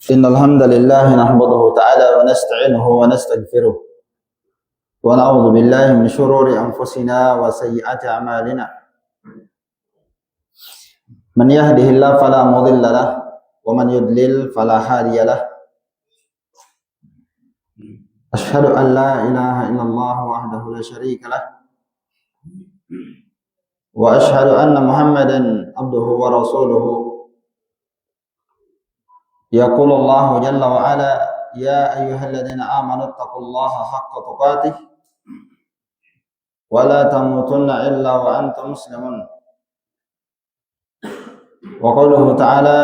Innal hamdalillah nahmaduhu ta'ala wa nasta'inuhu wa nastaghfiruh wa na'udzu billahi min shururi anfusina wa sayyiati a'malina. Man yahdihillahu fala mudilla lahu wa man yudlil fala hadiya lahu. Asyhadu an la ilaha illallah wahdahu la syarika lahu wa asyhadu anna Muhammadan abduhu wa rasuluhu. يقول الله جل وعلا يا أيها الذين آمنوا اتقوا الله حق تقاته ولا تموتن إلا وأنتم مسلمون. وقوله تعالى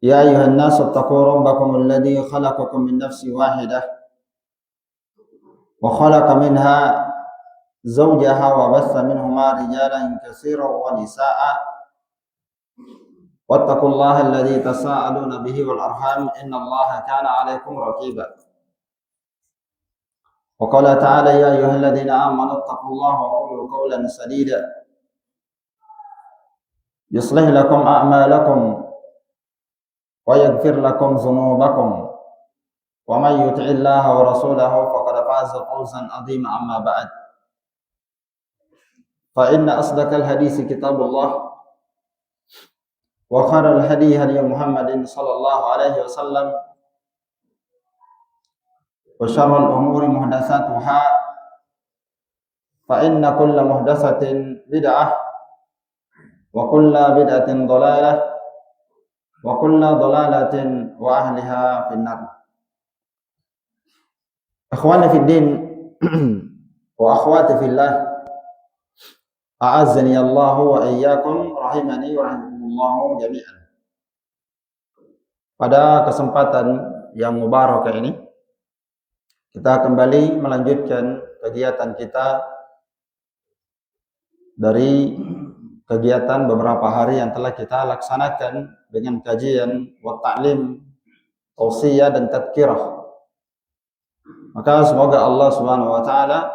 يا أيها الناس اتقوا ربكم الذي خلقكم من نفس واحدة وخلق منها زوجها وبث منهما رجالا كثيرا ونساء واتقوا الله الذي تساءلون به والأرحام إن الله كان عليكم رقيبا. وقال تعالى يا أيها الذين آمنوا اتقوا الله وقولوا قولا سديدا يصلح لكم أعمالكم ويغفر لكم ذنوبكم ومن يطع الله ورسوله فقد فاز فوزا عظيما. أما بعد فإن أصدق الحديث كتاب الله وخير الهدي هدي محمد صلى الله عليه وسلم وشر الأمور محدثاتها فإن كل محدثة بدعة وكل بدعة ضلالة وكل ضلالة وأهلها في النار. إخواني في الدين وأخواتي في الله أعزني الله وإياكم rahimani wa rahimakumullah jami'an. Pada kesempatan yang mubarakah ini kita kembali melanjutkan kegiatan kita dari kegiatan beberapa hari yang telah kita laksanakan dengan kajian wa ta'lim, tausiyah dan tadhkirah. Maka semoga Allah Subhanahu wa taala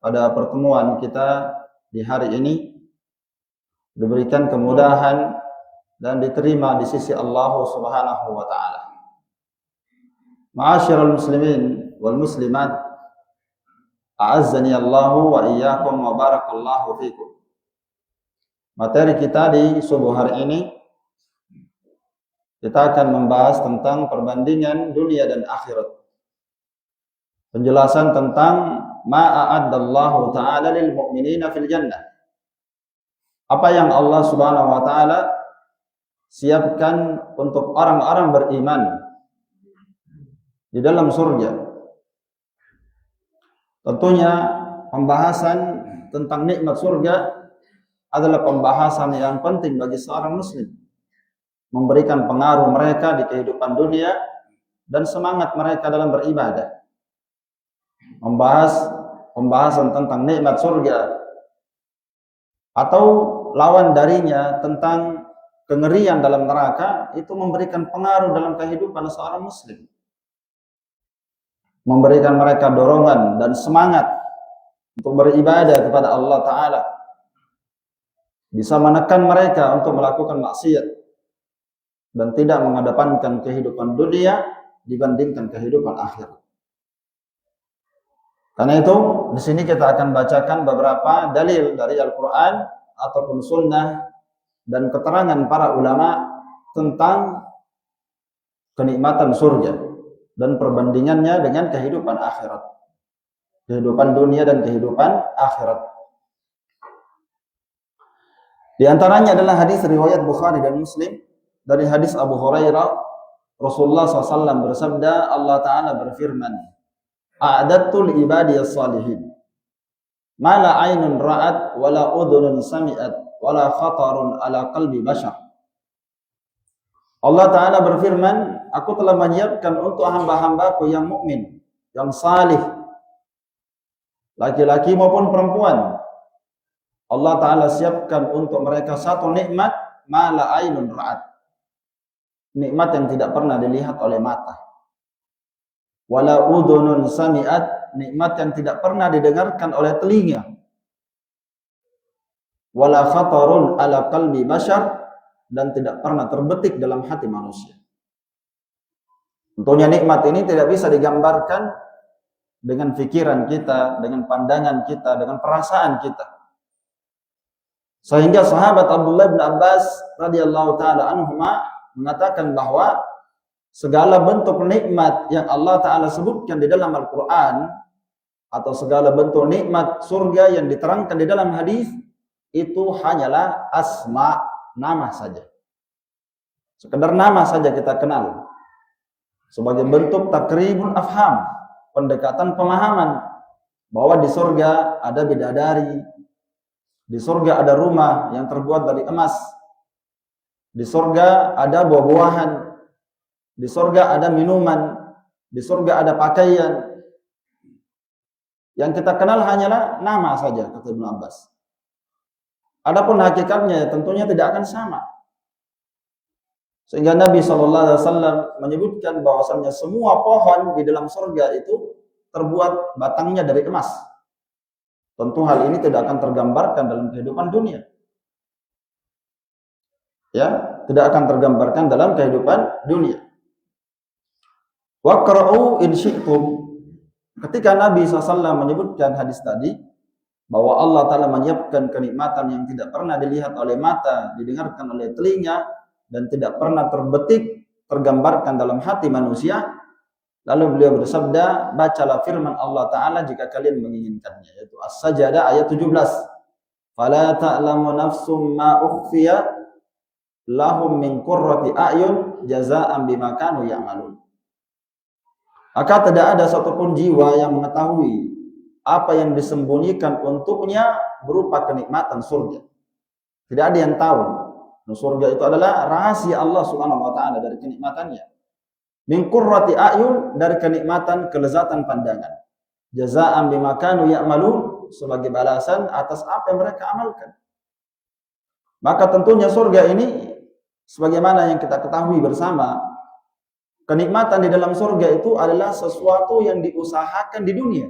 pada pertemuan kita di hari ini diberikan kemudahan dan diterima di sisi Allah Subhanahu wa taala. Ma'asyiral muslimin wal muslimat, a'azzani Allah wa iyyakum wa barakallahu fikum. Materi kita di subuh hari ini kita akan membahas tentang perbandingan dunia dan akhirat. Penjelasan tentang ma a'addallahu ta'ala lil mu'minina fil jannah. Apa yang Allah Subhanahu wa taala siapkan untuk orang-orang beriman di dalam surga. Tentunya pembahasan tentang nikmat surga adalah pembahasan yang penting bagi seorang muslim, memberikan pengaruh mereka di kehidupan dunia dan semangat mereka dalam beribadah. Membahas pembahasan tentang nikmat surga atau lawan darinya tentang kengerian dalam neraka itu memberikan pengaruh dalam kehidupan seorang muslim, memberikan mereka dorongan dan semangat untuk beribadah kepada Allah Ta'ala, bisa menekan mereka untuk melakukan maksiat dan tidak mengedepankan kehidupan dunia dibandingkan kehidupan akhirat. Karena itu di sini kita akan bacakan beberapa dalil dari Al-Quran ataupun Sunnah dan keterangan para ulama tentang kenikmatan surga dan perbandingannya dengan kehidupan akhirat, kehidupan dunia dan kehidupan akhirat. Di antaranya adalah hadis riwayat Bukhari dan Muslim dari hadis Abu Hurairah. Rasulullah SAW bersabda, Allah Ta'ala berfirman, a'adattu li ibadiyas salihin ma la aynun ra'at wa la udhunun sami'at wa la khatarun ala qalbi bashar. Allah Ta'ala berfirman, aku telah menyiapkan untuk hamba-hambaku yang mukmin, yang salih, laki-laki maupun perempuan. Allah Ta'ala siapkan untuk mereka satu nikmat, ma la aynun ra'at, nikmat yang tidak pernah dilihat oleh mata. Wala udhunun sami'at, nikmat yang tidak pernah didengarkan oleh telinga. wala khatarun ala qalbi bashar, dan tidak pernah terbetik dalam hati manusia. Tentunya nikmat ini tidak bisa digambarkan dengan pikiran kita, dengan pandangan kita, dengan perasaan kita. Sehingga sahabat Abdullah bin Abbas radhiyallahu taala anhuma mengatakan bahwa segala bentuk nikmat yang Allah taala sebutkan di dalam Al-Qur'an atau segala bentuk nikmat surga yang diterangkan di dalam hadis itu hanyalah asma, nama saja. Sekedar nama saja kita kenal. Sebagai bentuk takribul afham, pendekatan pemahaman bahwa di surga ada bidadari, di surga ada rumah yang terbuat dari emas, di surga ada buah-buahan, di surga ada minuman, di surga ada pakaian. Yang kita kenal hanyalah nama saja, kata Ibnu Abbas. Adapun hakikatnya tentunya tidak akan sama. Sehingga Nabi SAW menyebutkan bahwasannya semua pohon di dalam surga itu terbuat batangnya dari emas. Tentu hal ini tidak akan tergambarkan dalam kehidupan dunia. Ya, tidak akan tergambarkan dalam kehidupan dunia. Waqra'u in syi'tum. Ketika Nabi SAW menyebutkan hadis tadi, bahwa Allah Ta'ala menyiapkan kenikmatan yang tidak pernah dilihat oleh mata, didengarkan oleh telinga, dan tidak pernah terbetik, tergambarkan dalam hati manusia. Lalu beliau bersabda, bacalah firman Allah Ta'ala jika kalian menginginkannya, yaitu As-Sajdah ayat 17. Fala ta'lamu nafsum ma ukhfiya lahum min qurrati a'yun jazaa'an bima kanu ya'malun. Maka tidak ada satupun jiwa yang mengetahui apa yang disembunyikan untuknya berupa kenikmatan surga. Tidak ada yang tahu. Surga itu adalah rahasia Allah Subhanahu wa taala dari kenikmatannya. Min qurrati a'yun, dari kenikmatan kelezatan pandangan. Jazaa'an bima kanu ya'malun, sebagai balasan atas apa yang mereka amalkan. Maka tentunya surga ini sebagaimana yang kita ketahui bersama, kenikmatan di dalam surga itu adalah sesuatu yang diusahakan di dunia.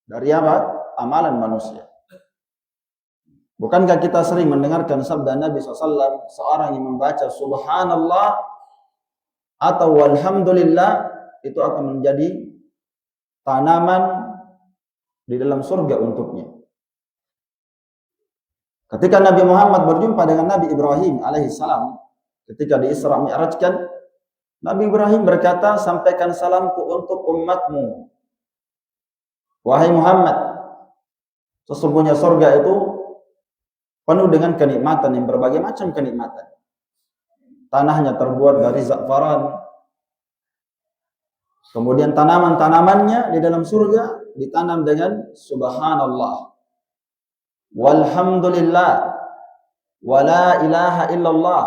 Dari apa? Amalan manusia. Bukankah kita sering mendengarkan sabda Nabi SAW, seorang yang membaca subhanallah atau walhamdulillah, itu akan menjadi tanaman di dalam surga untuknya. Ketika Nabi Muhammad berjumpa dengan Nabi Ibrahim alaihissalam, ketika di Isra Mi'rajkan, Nabi Ibrahim berkata, sampaikan salamku untuk umatmu. Wahai Muhammad, sesungguhnya surga itu penuh dengan kenikmatan yang berbagai macam kenikmatan. Tanahnya terbuat dari za'faran. Kemudian tanaman-tanamannya di dalam surga ditanam dengan subhanallah, walhamdulillah, wala ilaha illallah,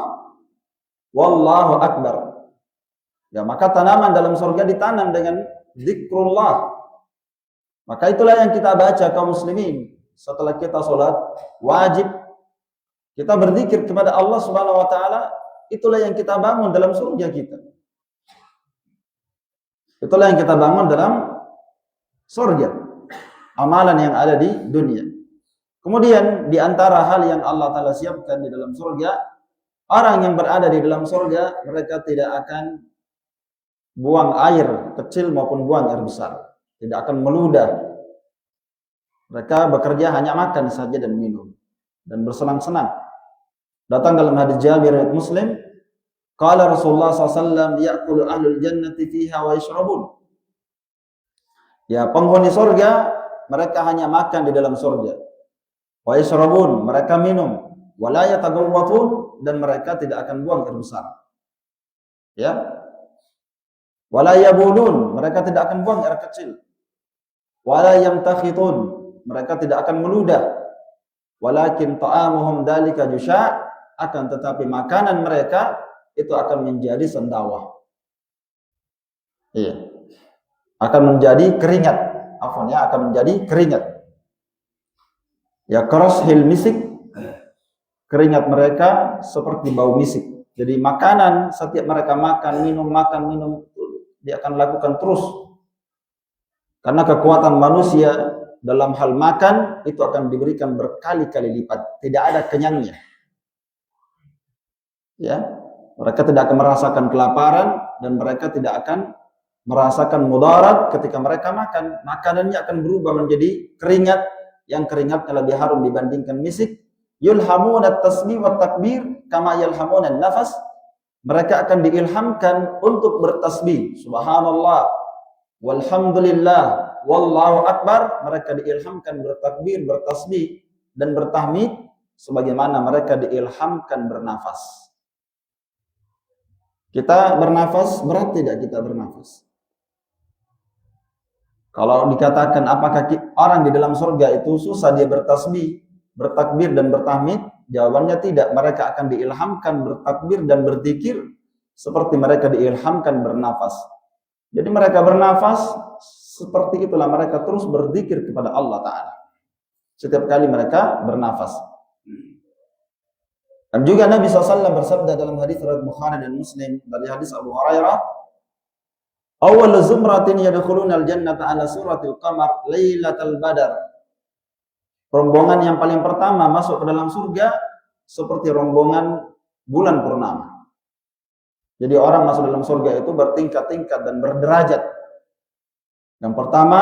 wallahu akbar. Ya, maka tanaman dalam surga ditanam dengan zikrullah. Maka itulah yang kita baca kaum muslimin setelah kita sholat wajib. Kita berzikir kepada Allah Subhanahu wa taala, itulah yang kita bangun dalam surga kita. Itulah yang kita bangun dalam surga. Amalan yang ada di dunia. Kemudian di antara hal yang Allah taala siapkan di dalam surga, orang yang berada di dalam surga, mereka tidak akan buang air kecil maupun buang air besar. Tidak akan meludah. Mereka bekerja hanya makan saja dan minum dan bersenang-senang. Datang dalam hadis Jabir riwayat Muslim, qala Rasulullah SAW, ya'kulu ahlul jannati fiha wa yashrabun. Ya, penghuni surga mereka hanya makan di dalam surga. Wa yashrabun, mereka minum. Wa la yatagawwatun, dan mereka tidak akan buang air besar. Ya. Wa la yabulun, mereka tidak akan buang air kecil. Wa la yamtakhitun, mereka tidak akan meludah. Walakin ta'amuhum dalika jusha', akan tetapi makanan mereka itu akan menjadi sendawa. Iya. Akan menjadi keringat. Akan menjadi keringat. Ya, karashil misik, keringat mereka seperti bau misik. Jadi makanan, setiap mereka makan, minum, dia akan lakukan terus. Karena kekuatan manusia dalam hal makan itu akan diberikan berkali-kali lipat, tidak ada kenyangnya. Ya, mereka tidak akan merasakan kelaparan dan mereka tidak akan merasakan mudarat ketika mereka makan. Makanannya akan berubah menjadi keringat, yang keringatnya lebih harum dibandingkan misik. Yulhamuna tasbih wa takbir kama yalhamuna nafas. Mereka akan diilhamkan untuk bertasbih, subhanallah, walhamdulillah, wallahu akbar. Mereka diilhamkan bertakbir, bertasbih dan bertahmid sebagaimana mereka diilhamkan bernafas. Kita bernafas, berat tidak kita bernafas? Kalau dikatakan apakah orang di dalam surga itu susah dia bertasbih, bertakbir dan bertahmid? Jawabannya tidak. Mereka akan diilhamkan bertakbir dan berzikir seperti mereka diilhamkan bernafas. Jadi mereka bernafas seperti itulah mereka terus berzikir kepada Allah Ta'ala setiap kali mereka bernafas. Dan juga Nabi SAW bersabda dalam hadis riwayat Bukhari dan Muslim dari hadis Abu Hurairah, awal zumratin yadkhuluna al-jannata ala suratil qamar lailatal badar. Rombongan yang paling pertama masuk ke dalam surga seperti rombongan bulan purnama. Jadi orang masuk dalam surga itu bertingkat-tingkat dan berderajat. Yang pertama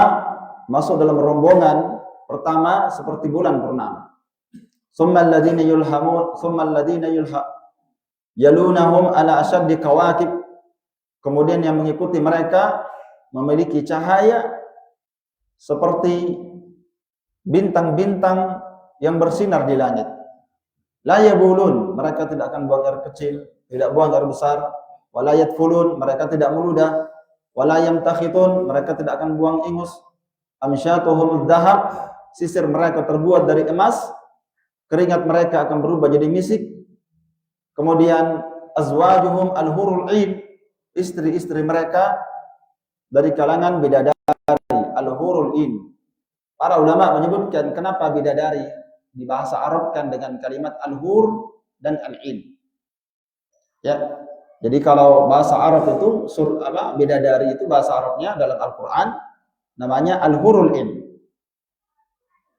masuk dalam rombongan pertama seperti bulan purnama. Tsumma alladziina yulhamun, tsumma alladziina yalunahum ala asyaddi kawakib. Kemudian yang mengikuti mereka memiliki cahaya seperti bintang-bintang yang bersinar di langit. La yabulun, mereka tidak akan buang air kecil, tidak buang air besar. Wala yadfulun, mereka tidak meludah. Wala yamtakhitun, mereka tidak akan buang ingus. Amsyatuhum dzahab, sisir mereka terbuat dari emas. Keringat mereka akan berubah jadi misik. Kemudian azwajuhum al-hurul 'ain, istri-istri mereka dari kalangan bidadari, al-hurul 'ain. Para ulama menyebutkan kenapa bidadari di bahasa Arab kan dengan kalimat al-hur dan al-'ain. Ya. Jadi kalau bahasa Arab itu bidadari itu bahasa Arabnya dalam Al-Qur'an namanya al-hurul 'ain.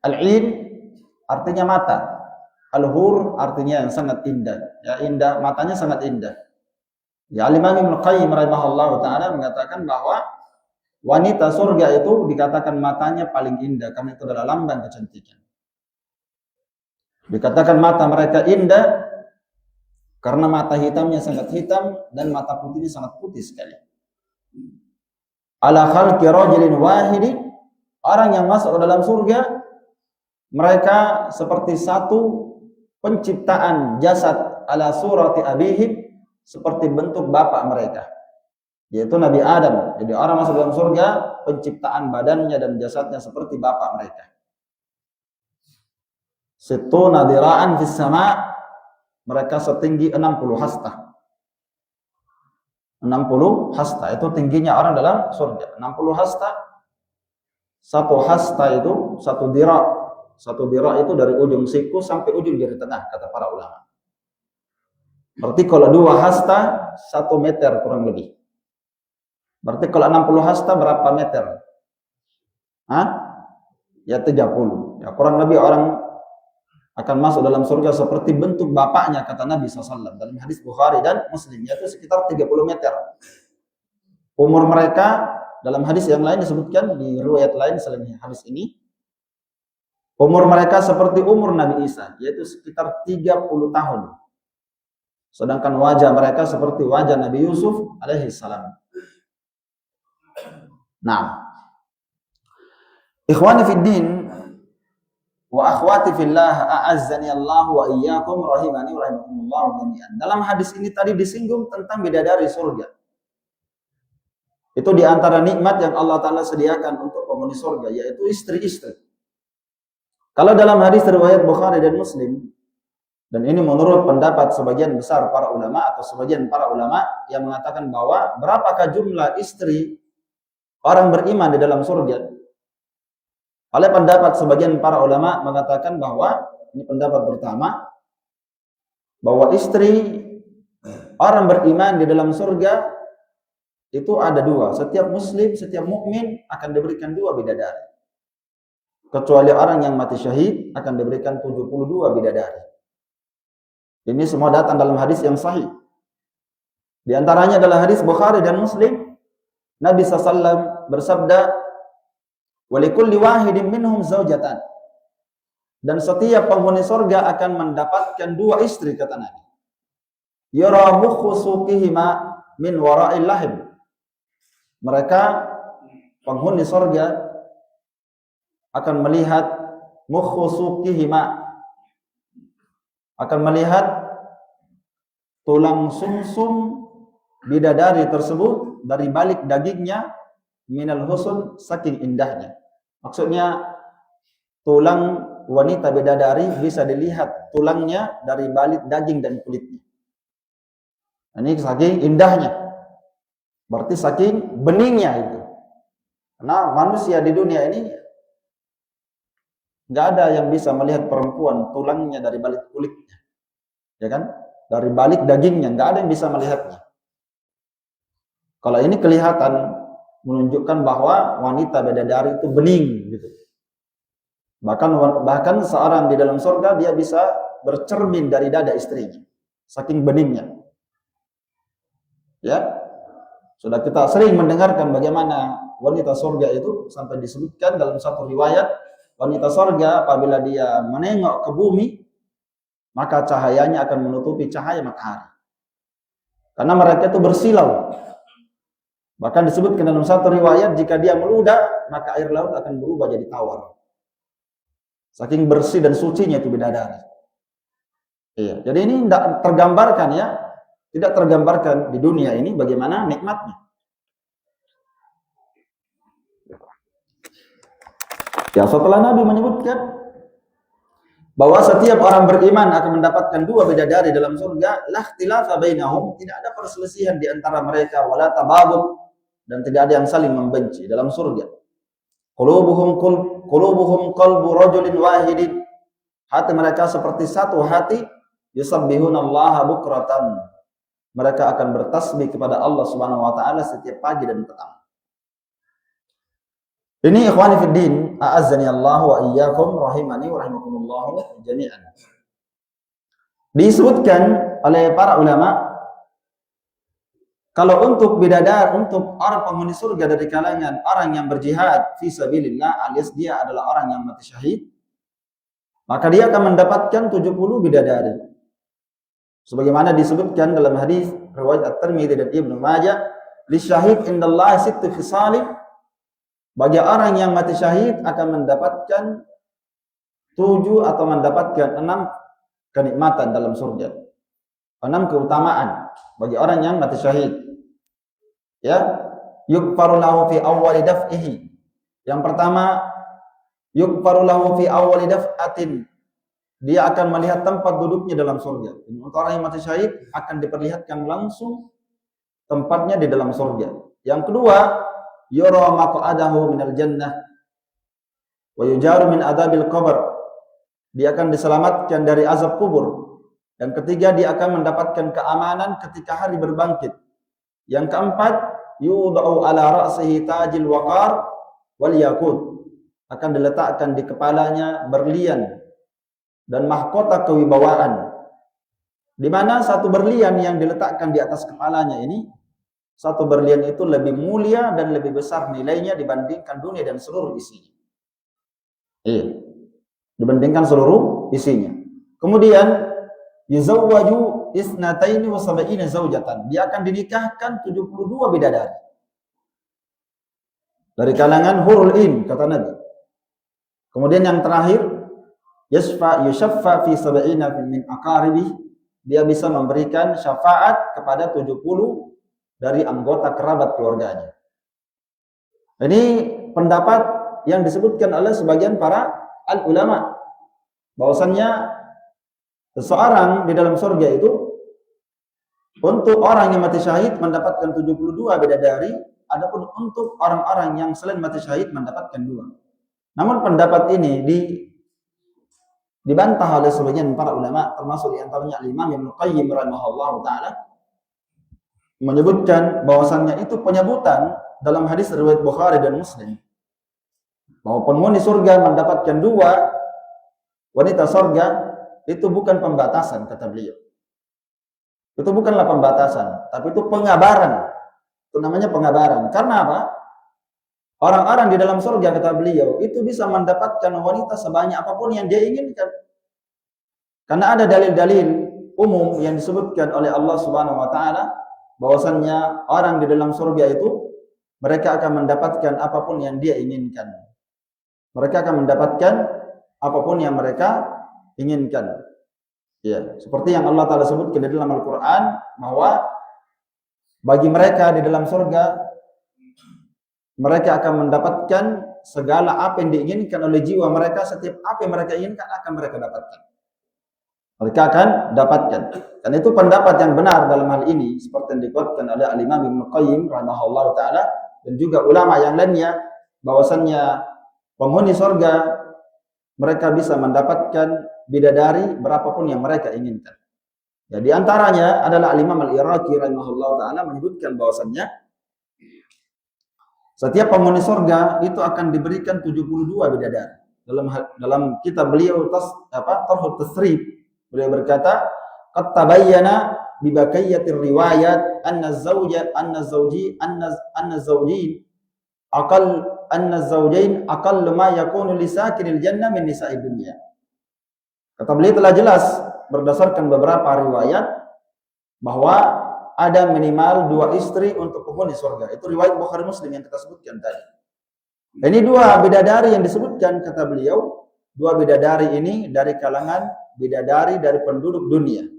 Al-'ain artinya mata. Al-hur artinya yang sangat indah. Ya, indah, matanya sangat indah. Ya, Imam Ibnu Qayyim rahimahullahu taala mengatakan bahwa wanita surga itu dikatakan matanya paling indah karena itu adalah lambang kecantikan. Dikatakan mata mereka indah karena mata hitamnya sangat hitam dan mata putihnya sangat putih sekali. Ala khalqi rajulin wahidin, orang yang masuk ke dalam surga mereka seperti satu penciptaan jasad ala surati abihim, seperti bentuk bapak mereka, yaitu Nabi Adam. Jadi orang masuk dalam surga, penciptaan badannya dan jasadnya seperti bapak mereka. Sittuna dira'an fis sama', mereka setinggi 60 hasta. 60 hasta itu tingginya orang dalam surga. 60 hasta. Satu hasta itu satu dira'. Satu dira' itu dari ujung siku sampai ujung jari tengah, kata para ulama. Berarti kalau 2 hasta 1 meter kurang lebih. Berarti kalau 60 hasta berapa meter? Ya 30. Ya kurang lebih orang akan masuk dalam surga seperti bentuk bapaknya, kata Nabi SAW dalam hadis Bukhari dan Muslim, yaitu sekitar 30 meter. Umur mereka dalam hadis yang lain disebutkan di riwayat lain selain hadis ini, umur mereka seperti umur Nabi Isa, yaitu sekitar 30 tahun. Sedangkan wajah mereka seperti wajah Nabi Yusuf alaihi salam. Nah, ikhwani fid din wa akhwati fillah, a'azzani Allah wa iyyakum rahimani wa rahimakumullah jami'an. Dalam hadis ini tadi disinggung tentang bidadari surga. Itu di antara nikmat yang Allah Ta'ala sediakan untuk penghuni surga, yaitu istri-istri. Kalau dalam hadis riwayat Bukhari dan Muslim, dan ini menurut pendapat sebagian besar para ulama atau sebagian para ulama yang mengatakan bahwa berapakah jumlah istri orang beriman di dalam surga? Oleh pendapat sebagian para ulama mengatakan bahwa, ini pendapat pertama, bahwa istri orang beriman di dalam surga itu ada 2. Setiap muslim, setiap mukmin akan diberikan 2 bidadari. kecuali orang yang mati syahid akan diberikan 72 bidadari. Ini semua datang dalam hadis yang sahih. Di antaranya adalah hadis Bukhari dan Muslim. Nabi SAW bersabda, "Walikulli wahidin minhum zaujatan." Dan setiap penghuni surga akan mendapatkan 2 istri, kata Nabi. Yara mukhusuqihima min wara'il lahim. Mereka penghuni surga akan melihat mukhusuqihima, akan melihat tulang sumsum bidadari tersebut dari balik dagingnya, minal husun, saking indahnya. Maksudnya tulang wanita bidadari bisa dilihat tulangnya dari balik daging dan kulitnya. Ini saking indahnya, berarti saking beningnya itu. Karena manusia di dunia ini nggak ada yang bisa melihat perempuan tulangnya dari balik kulitnya, ya kan? Dari balik dagingnya nggak ada yang bisa melihatnya. Kalau ini kelihatan menunjukkan bahwa wanita bidadari itu bening gitu. Bahkan seorang di dalam surga dia bisa bercermin dari dada istrinya, saking beningnya. Ya, sudah kita sering mendengarkan bagaimana wanita surga itu, sampai disebutkan dalam satu riwayat, wanita surga apabila dia menengok ke bumi, maka cahayanya akan menutupi cahaya matahari. Karena mereka itu bersilau. Bahkan disebutkan dalam satu riwayat, jika dia meludah, maka air laut akan berubah jadi tawar. Saking bersih dan sucinya itu bidadari. Iya, jadi ini tidak tergambarkan ya, tidak tergambarkan di dunia ini bagaimana nikmatnya. Ya, setelah Nabi menyebutkan bahwa setiap orang beriman akan mendapatkan 2 bidadari dalam surga, la ikhtilafa bainahum, tidak ada perselisihan di antara mereka, wala tabagud, dan tidak ada yang saling membenci dalam surga. Qulubuhum qalbu rajulin wahidin, hati mereka seperti satu hati, yusabbihunallaha bukratan, mereka akan bertasbih kepada Allah Subhanahu wa taala setiap pagi dan petang. Ini ikhwani fid din, a'azzani Allah wa iyyakum, rahimani wa rahimakumullah jami'an. Disebutkan oleh para ulama, kalau untuk bidadari, untuk orang penghuni surga dari kalangan orang yang berjihad fi sabilillah, alias dia adalah orang yang mati syahid, maka dia akan mendapatkan 70 bidadari. Sebagaimana disebutkan dalam hadis riwayat At-Tirmidzi dan Ibnu Majah, li syahid indallahi sittu khisalin, bagi orang yang mati syahid akan mendapatkan 7 atau mendapatkan 6 kenikmatan dalam surga. 6 keutamaan bagi orang yang mati syahid. Ya, yukfaru lahu fi awwali daf'ihi. Yang pertama, yukfaru lahu fi awwali daf'atin. Dia akan melihat tempat duduknya dalam surga. Untuk orang yang mati syahid akan diperlihatkan langsung tempatnya di dalam surga. Yang kedua, yura maq'adahu minal jannah wa yujaru min adzabil qabr. Dia akan diselamatkan dari azab kubur. Yang ketiga, dia akan mendapatkan keamanan ketika hari berbangkit. Yang keempat, yudau ala ra'sihi tajil waqar wal yakut. Akan diletakkan di kepalanya berlian dan mahkota kewibawaan. Di mana satu berlian yang diletakkan di atas kepalanya ini, satu berlian itu lebih mulia dan lebih besar nilainya dibandingkan dunia dan seluruh isinya. Iya. Dibandingkan seluruh isinya. Kemudian yuzawwaju isnataini wa sab'ina zaujatan. Dia akan dinikahkan 72 bidadari. Dari kalangan hurul in, kata Nabi. Kemudian yang terakhir, yushaffa fi sab'ina min aqaribi. Dia bisa memberikan syafaat kepada 70 dari anggota kerabat keluarganya. Ini pendapat yang disebutkan oleh sebagian para al-ulama, bahwasannya seseorang di dalam surga itu, untuk orang yang mati syahid mendapatkan 72 bidadari, adapun untuk orang-orang yang selain mati syahid mendapatkan 2. Namun pendapat ini dibantah oleh sebagian para ulama, termasuk di antaranya Imam Ibnu Qayyim rahimahullahu taala, menyebutkan bahwasannya itu penyebutan dalam hadis riwayat Bukhari dan Muslim. Bahwa penghuni surga mendapatkan 2 wanita surga itu bukan pembatasan, kata beliau. Itu bukanlah pembatasan, tapi itu pengabaran. Itu namanya pengabaran. Karena apa? Orang-orang di dalam surga, kata beliau, itu bisa mendapatkan wanita sebanyak apapun yang dia inginkan. Karena ada dalil-dalil umum yang disebutkan oleh Allah Subhanahu wa taala bahwasannya orang di dalam surga itu mereka akan mendapatkan apapun yang dia inginkan. Mereka akan mendapatkan apapun yang mereka inginkan. Ya, seperti yang Allah Taala sebutkan di dalam Al-Qur'an bahwa bagi mereka di dalam surga mereka akan mendapatkan segala apa yang diinginkan oleh jiwa mereka, setiap apa yang mereka inginkan akan mereka dapatkan. Mereka akan dapatkan. Dan itu pendapat yang benar dalam hal ini seperti yang dikuatkan oleh Al-Imam Ibnu Qayyim rahimahullahu taala dan juga ulama yang lainnya bahwasannya penghuni surga mereka bisa mendapatkan bidadari berapapun yang mereka inginkan. Ya, di antaranya adalah Al-Imam Al-Iraqi rahimahullahu taala menyebutkan bahwasannya setiap penghuni surga itu akan diberikan 72 bidadari. Dalam kitab beliau Tarhut Tasrib, beliau berkata, "Qad tabayyana bi baqiyatir riwayat anna az-zawjain aqall ma yakunu li sakinil jannah min nisa'id dunya." Kata beliau telah jelas berdasarkan beberapa riwayat bahwa ada minimal 2 istri untuk penghuni surga. Itu riwayat Bukhari Muslim yang kita sebutkan tadi. Ini 2 bidadari yang disebutkan, kata beliau, 2 bidadari ini dari kalangan bidadari dari penduduk dunia.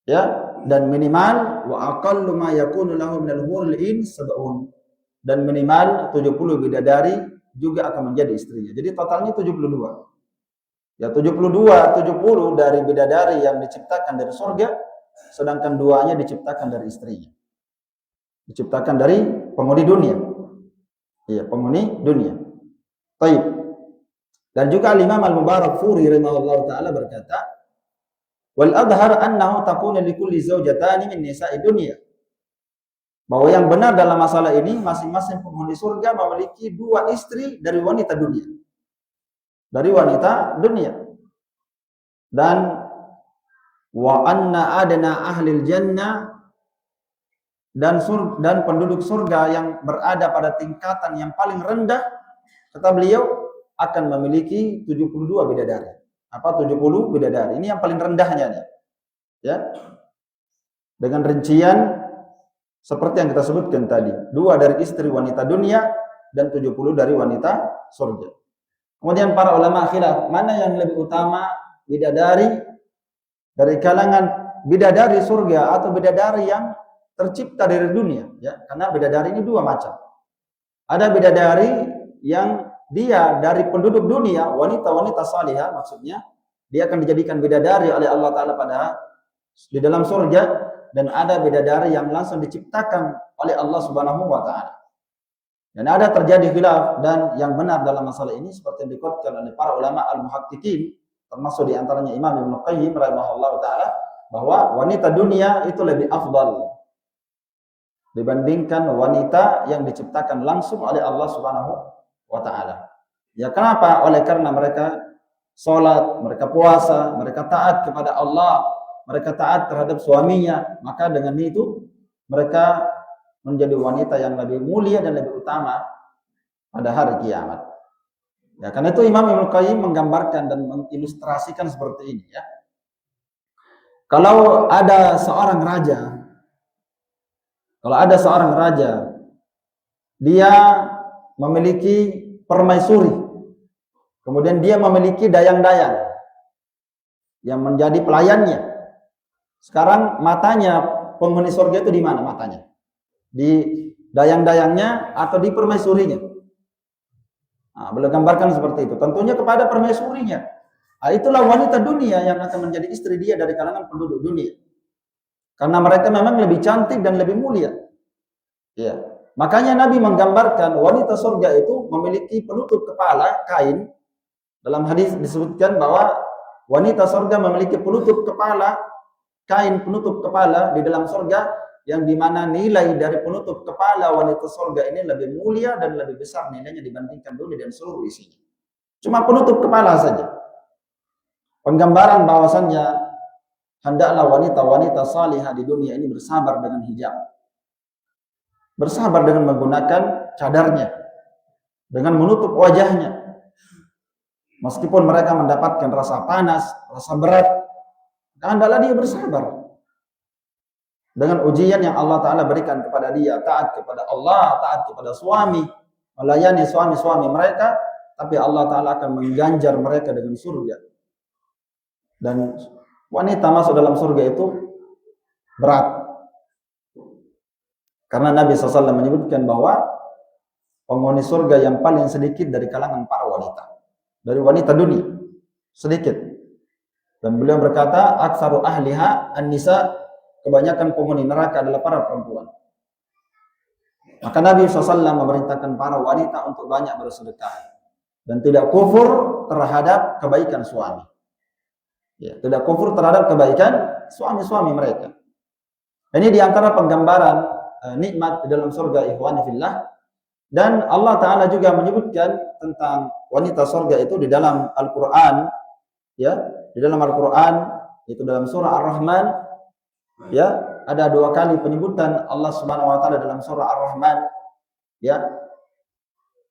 Ya, dan minimal wa aqallu ma yakunu lahu minal huril in sab'un. Dan minimal 70 bidadari juga akan menjadi istrinya. Jadi totalnya 72. Ya, 70 dari bidadari yang diciptakan dari surga, sedangkan 2-nya diciptakan dari istrinya. Diciptakan dari penghuni dunia. Iya, penghuni dunia. Baik. Dan juga Imam Al-Mubarakfuri rahimahullahu taala berkata, "Wal adhar annahu takunu li kulli zawjatani min nisa'i dunya." Bahwa yang benar dalam masalah ini masing-masing penghuni surga memiliki 2 istri dari wanita dunia. Dari wanita dunia. Dan wa anna adna ahlil jannah dan penduduk surga yang berada pada tingkatan yang paling rendah, kata beliau, akan memiliki 72 bidadari. Apa 70 bidadari? Ini yang paling rendahnya nih. Ya. Dengan rincian seperti yang kita sebutkan tadi, 2 dari istri wanita dunia dan 70 dari wanita surga. Kemudian para ulama khilaf, mana yang lebih utama, bidadari dari kalangan bidadari surga atau bidadari yang tercipta dari dunia, ya. Karena bidadari ini 2 macam. Ada bidadari yang dia dari penduduk dunia, wanita-wanita salihah maksudnya, dia akan dijadikan bidadari oleh Allah Taala di dalam surga, dan ada bidadari yang langsung diciptakan oleh Allah Subhanahu wa taala. Dan ada terjadi khilaf, dan yang benar dalam masalah ini seperti yang dikuatkan oleh para ulama al-muhaqqiqin, termasuk di antaranya Imam Ibnu Qayyim rahimahullahu taala, bahwa wanita dunia itu lebih afdal dibandingkan wanita yang diciptakan langsung oleh Allah Subhanahu wa taala. Ya, kenapa? Oleh karena mereka salat, mereka puasa, mereka taat kepada Allah, mereka taat terhadap suaminya, maka dengan itu mereka menjadi wanita yang lebih mulia dan lebih utama pada hari kiamat. Ya, karena itu Imam Ibnu Qayyim menggambarkan dan mengilustrasikan seperti ini, ya. Kalau ada seorang raja, dia memiliki permaisuri, kemudian dia memiliki dayang-dayang yang menjadi pelayannya. Sekarang matanya penghuni surga itu di mana matanya? Di dayang-dayangnya atau di permaisurinya? Nah, beliau gambarkan seperti itu. Tentunya kepada permaisurinya. Nah, itulah wanita dunia yang akan menjadi istri dia dari kalangan penduduk dunia. Karena mereka memang lebih cantik dan lebih mulia. Ya. Makanya Nabi menggambarkan wanita surga itu memiliki penutup kepala, kain. Dalam hadis disebutkan bahwa wanita surga memiliki penutup kepala, kain penutup kepala di dalam surga yang dimana nilai dari penutup kepala wanita surga ini lebih mulia dan lebih besar nilainya dibandingkan dunia dan seluruh isinya. Cuma penutup kepala saja. Penggambaran bahwasannya hendaklah wanita-wanita salihah di dunia ini bersabar dengan hijab. Bersabar dengan menggunakan cadarnya, dengan menutup wajahnya. Meskipun mereka mendapatkan rasa panas, rasa berat, hendaklah dia bersabar dengan ujian yang Allah Ta'ala berikan kepada dia. Taat kepada Allah, taat kepada suami, melayani suami-suami mereka, tapi Allah Ta'ala akan mengganjar mereka dengan surga. Dan wanita masuk dalam surga itu berat. Karena Nabi SAW menyebutkan bahwa penghuni surga yang paling sedikit dari kalangan para wanita. Dari wanita dunia. Sedikit. Dan beliau berkata, aktsaru ahliha an-nisa, kebanyakan penghuni neraka adalah para perempuan. Maka Nabi SAW memerintahkan para wanita untuk banyak bersedekah. Dan tidak kufur terhadap kebaikan suami. Ya, tidak kufur terhadap kebaikan suami-suami mereka. Ini diantara penggambaran nikmat di dalam surga, ikhwani fillah. Dan Allah Ta'ala juga menyebutkan tentang wanita surga itu di dalam Al-Quran. Ya, di dalam Al-Quran, itu dalam surah Ar-Rahman. Ya, ada 2 kali penyebutan Allah Subhanahu wa taala dalam surah Ar-Rahman. Ya.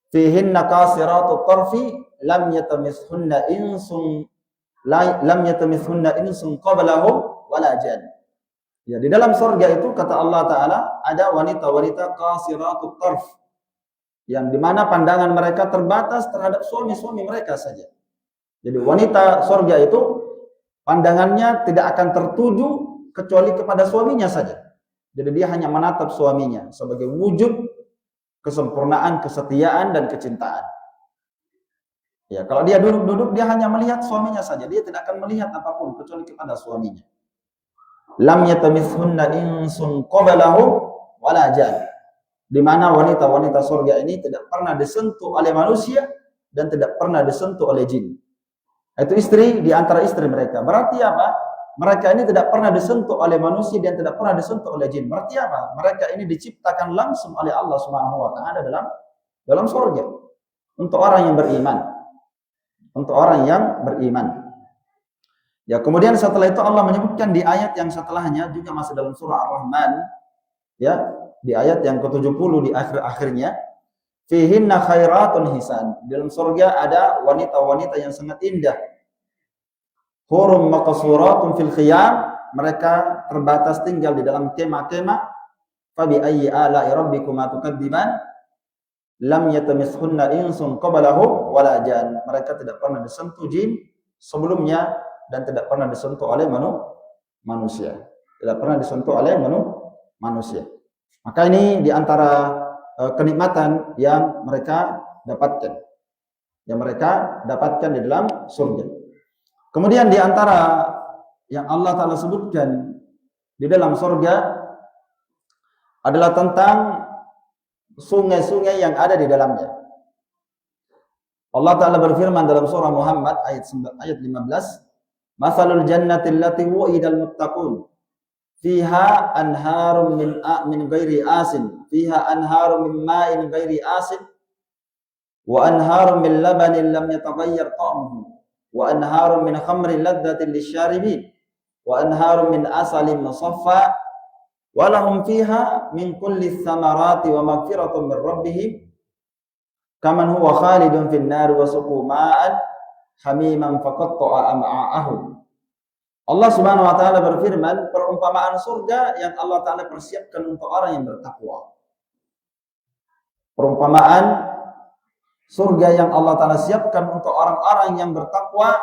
Fihinna qasiratut tarfi lam yatamishunna insun qablahum wala jan. Ya, di dalam surga itu kata Allah Ta'ala ada wanita-wanita qasiratut tarf, yang dimana pandangan mereka terbatas terhadap suami-suami mereka saja. Jadi wanita surga itu pandangannya tidak akan tertuju kecuali kepada suaminya saja. Jadi dia hanya menatap suaminya sebagai wujud kesempurnaan, kesetiaan, dan kecintaan. Ya, kalau dia duduk-duduk, dia hanya melihat suaminya saja. Dia tidak akan melihat apapun kecuali kepada suaminya. Lam yatamithunna insun qablahum wala jan. Di mana wanita-wanita surga ini tidak pernah disentuh oleh manusia dan tidak pernah disentuh oleh jin. Itu istri di antara istri mereka. Berarti apa? Mereka ini tidak pernah disentuh oleh manusia dan tidak pernah disentuh oleh jin. Berarti apa? Mereka ini diciptakan langsung oleh Allah Subhanahu wa taala dalam surga. Untuk orang yang beriman. Untuk orang yang beriman. Ya, kemudian setelah itu Allah menyebutkan di ayat yang setelahnya juga masih dalam surah Ar-Rahman, ya, di ayat yang ke-70 di akhir-akhirnya, fihinna khairatun hisan. Dalam surga ada wanita-wanita yang sangat indah. Hurum maqsuratun fil khiyam, mereka terbatas tinggal di dalam kemah-kemah. Fa bi ayyi ala'i rabbikuma tukadziban? Lam yatamishunna insun qablahum wala jan. Mereka tidak pernah disentuh jin sebelumnya dan tidak pernah disentuh oleh manusia. Tidak pernah disentuh oleh manusia. Maka ini diantara kenikmatan yang mereka dapatkan. Yang mereka dapatkan di dalam surga. Kemudian diantara yang Allah Ta'ala sebutkan di dalam surga adalah tentang sungai-sungai yang ada di dalamnya. Allah Ta'ala berfirman dalam surah Muhammad ayat 15, Mathalul jannati allati wu'idal muttaqun fiha anharun min ghairi asin, fiha anharun min ma'in ghairi asin, wa anharun min labanin lam yataghayyar ta'muhu, wa anharun min khamrin ladzatin lisyaribin, wa anharun min asalin musaffa, wa lahum fiha min kulli thamarati wa maghfiratun min rabbihim kaman huwa khalidun fin nar wa suqu ma'an hamiman faqatta'a am'a'ahum. Allah Subhanahu wa taala berfirman, perumpamaan surga yang Allah Taala persiapkan untuk orang yang bertakwa. Perumpamaan surga yang Allah Taala siapkan untuk orang-orang yang bertakwa,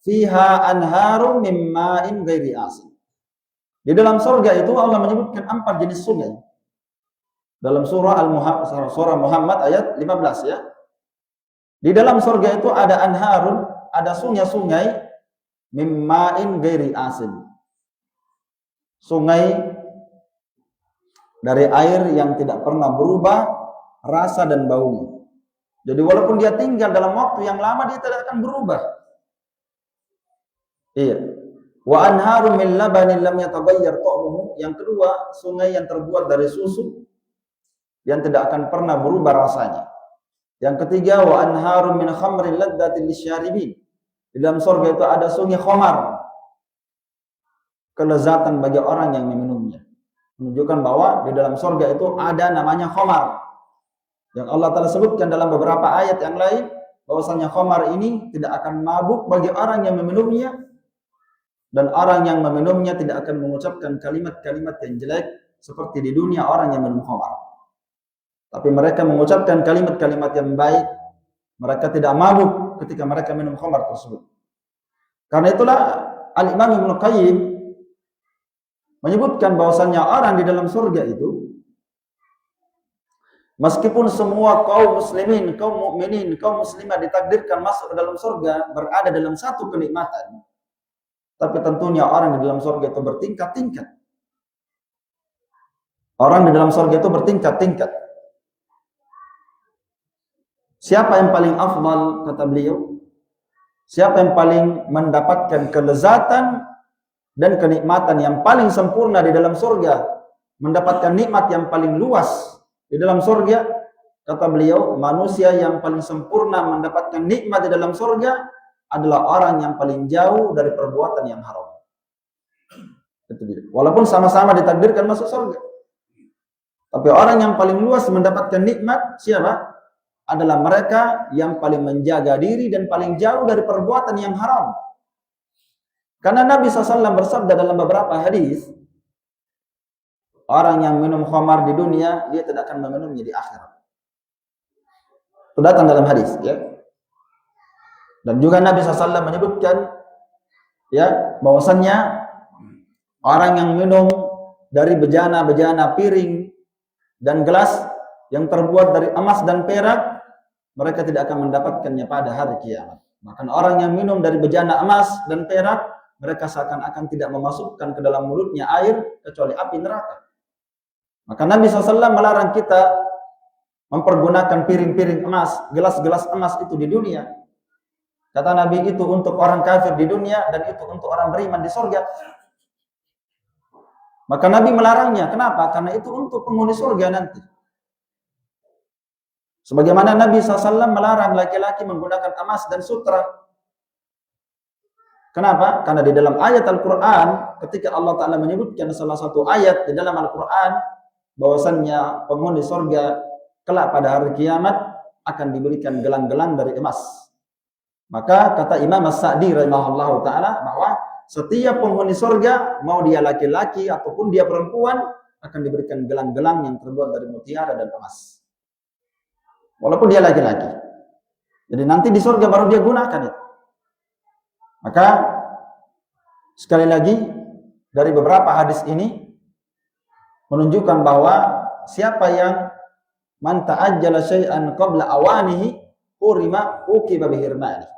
fiha anharum min ma'in ghairi asin. Di dalam surga itu Allah menyebutkan 4 jenis sungai. Dalam surah Muhammad ayat 15 ya. Di dalam surga itu ada anharun, ada sungai-sungai mimma'in ghairi asin. Sungai dari air yang tidak pernah berubah rasa dan baunya. Jadi walaupun dia tinggal dalam waktu yang lama, dia tidak akan berubah. Iya. Wa anharum min labanin lam yataghayyar ta'muhu. Yang kedua, sungai yang terbuat dari susu yang tidak akan pernah berubah rasanya. Yang ketiga, wa anharum min khamrin ladzatin lisyaribin. Di dalam surga itu ada sungai khamar, kelezatan bagi orang yang meminumnya. Menunjukkan bahwa di dalam surga itu ada namanya khamar. Yang Allah Ta'ala sebutkan dalam beberapa ayat yang lain, bahwasanya khamar ini tidak akan mabuk bagi orang yang meminumnya, dan orang yang meminumnya tidak akan mengucapkan kalimat-kalimat yang jelek seperti di dunia orang yang minum khamar. Tapi mereka mengucapkan kalimat-kalimat yang baik. Mereka tidak mabuk ketika mereka minum khamar tersebut. Karena itulah Al-Imam Ibnu Qayyim menyebutkan bahwasanya orang di dalam surga itu, meskipun semua kaum muslimin, kaum mukminin, kaum muslimah ditakdirkan masuk ke dalam surga, berada dalam satu kenikmatan, tapi tentunya orang di dalam surga itu bertingkat-tingkat. Orang di dalam surga itu bertingkat-tingkat. Siapa yang paling afdal, kata beliau? Siapa yang paling mendapatkan kelezatan dan kenikmatan yang paling sempurna di dalam surga, mendapatkan nikmat yang paling luas di dalam surga? Kata beliau, manusia yang paling sempurna mendapatkan nikmat di dalam surga adalah orang yang paling jauh dari perbuatan yang haram. Itu dia. Walaupun sama-sama ditakdirkan masuk surga, tapi orang yang paling luas mendapatkan nikmat siapa? Adalah mereka yang paling menjaga diri dan paling jauh dari perbuatan yang haram. Karena Nabi SAW bersabda dalam beberapa hadis, orang yang minum khamar di dunia, dia tidak akan meminumnya di akhirat. Itu datang dalam hadis, ya. Dan juga Nabi SAW menyebutkan, ya, bahwasannya orang yang minum dari bejana-bejana piring dan gelas yang terbuat dari emas dan perak, mereka tidak akan mendapatkannya pada hari kiamat. Bahkan orang yang minum dari bejana emas dan perak, mereka seakan-akan tidak memasukkan ke dalam mulutnya air kecuali api neraka. Maka Nabi SAW melarang kita mempergunakan piring-piring emas, gelas-gelas emas itu di dunia. Kata Nabi, itu untuk orang kafir di dunia dan itu untuk orang beriman di surga. Maka Nabi melarangnya. Kenapa? Karena itu untuk penghuni surga nanti. Sebagaimana Nabi SAW melarang laki-laki menggunakan emas dan sutra. Kenapa? Karena di dalam ayat Al-Quran, ketika Allah Ta'ala menyebutkan salah satu ayat di dalam Al-Quran, bahwasannya penghuni surga kelak pada hari kiamat akan diberikan gelang-gelang dari emas. Maka kata Imam As-Sa'di rahimahullah ta'ala, bahwa setiap penghuni surga, mau dia laki-laki ataupun dia perempuan, akan diberikan gelang-gelang yang terbuat dari mutiara dan emas. Walaupun dia laki-laki. Jadi nanti di surga baru dia gunakan itu. Maka sekali lagi dari beberapa hadis ini menunjukkan bahwa siapa yang man ta'ajjala syai'an qabla awanihi urima uqiba bihirmani.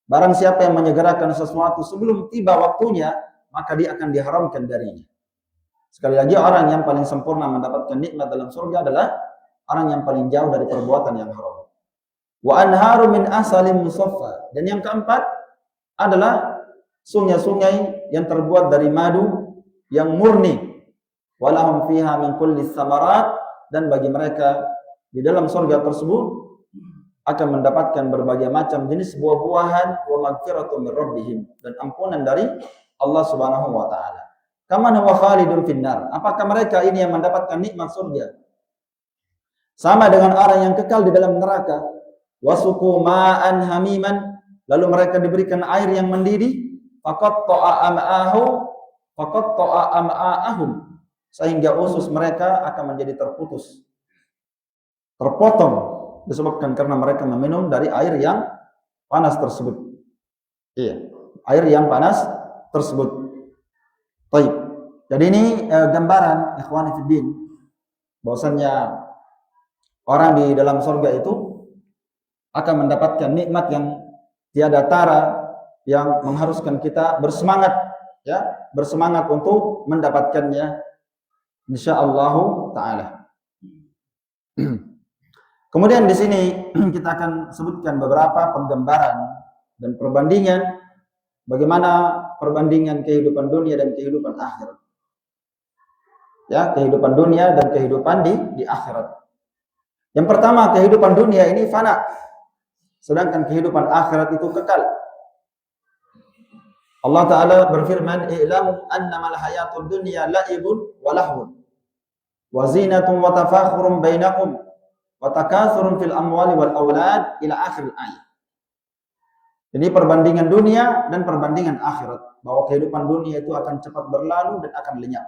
Barang siapa yang menyegerakan sesuatu sebelum tiba waktunya, maka dia akan diharamkan darinya. Sekali lagi, orang yang paling sempurna mendapatkan nikmat dalam surga adalah orang yang paling jauh dari perbuatan yang haram. Wa anharu min asalin musaffa. Dan yang keempat adalah sungai-sungai yang terbuat dari madu yang murni. Walahum fiha min kulli samarat. Dan bagi mereka di dalam surga tersebut akan mendapatkan berbagai macam jenis buah-buahan, wa maghfiratu min rabbihim, dan ampunan dari Allah Subhanahu wa taala. Kaman huwa khalidun finnar. Apakah mereka ini yang mendapatkan nikmat surga? Sama dengan orang yang kekal di dalam neraka. Wasuqu ma'an hamiman, lalu mereka diberikan air yang mendidih, faqatta'a am'a'ahum, sehingga usus mereka akan menjadi terputus, terpotong, disebabkan karena mereka meminum dari air yang panas tersebut. Iya, air yang panas tersebut. Baik. Jadi ini gambaran ikhwani fiddin, bahwasanya orang di dalam surga itu akan mendapatkan nikmat yang tiada tara, yang mengharuskan kita bersemangat, ya, bersemangat untuk mendapatkannya insyaallah taala. Kemudian di sini kita akan sebutkan beberapa penggambaran dan perbandingan bagaimana perbandingan kehidupan dunia dan kehidupan akhirat. Ya, kehidupan dunia dan kehidupan di akhirat. Yang pertama, kehidupan dunia ini fana. Sedangkan kehidupan akhirat itu kekal. Allah Ta'ala berfirman, "I'lamu annamal hayatud dunya la'ibun wa lahwun wa zinatun wa tafakhurun bainakum wa takathurun fil amwali wal aulad ila akhir ayat." Ini perbandingan dunia dan perbandingan akhirat, bahwa kehidupan dunia itu akan cepat berlalu dan akan lenyap.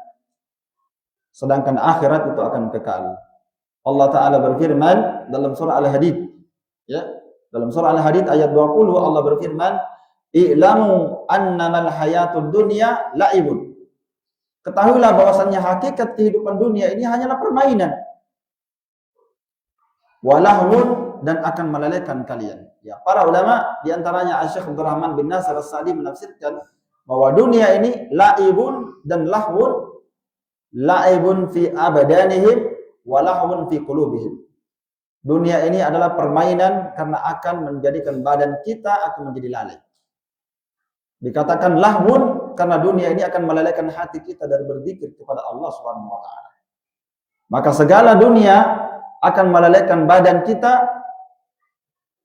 Sedangkan akhirat itu akan kekal. Allah Ta'ala berfirman dalam surah Al-Hadid, ya, dalam surah Al-Hadid ayat 20 Allah berfirman, "I'lamu annamal hayatud dunya la'ibun." Ketahuilah bahwasannya hakikat kehidupan dunia ini hanyalah permainan. Walahun, dan akan melelehkan kalian. Ya, para ulama di antaranya Syekh Abdurrahman bin Nasir As-Sa'di menafsirkan bahwa dunia ini la'ibun dan lahwun. La'ibun fi abadanihim wa lahwun fi qulubihim. Dunia ini adalah permainan karena akan menjadikan badan kita akan menjadi lalai. Dikatakan lahwun karena dunia ini akan melelehkan hati kita dari berzikir kepada Allah Subhanahu wa taala. Maka segala dunia akan melelehkan badan kita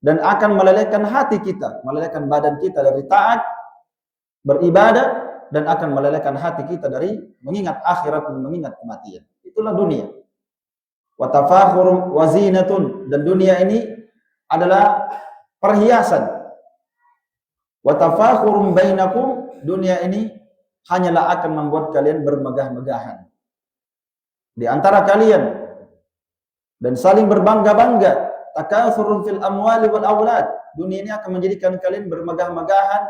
dan akan melelehkan hati kita, melelehkan badan kita dari taat, beribadah, dan akan melelehkan hati kita dari mengingat akhirat dan mengingat kematian. Itulah dunia. Wa tafakhurum wa zinatun, dan dunia ini adalah perhiasan. Wa tafakhurum bainakum, dunia ini hanyalah akan membuat kalian bermegah-megahan di antara kalian dan saling berbangga-bangga. Takatsurun fil amwali wal aulad, dunia ini akan menjadikan kalian bermegah-megahan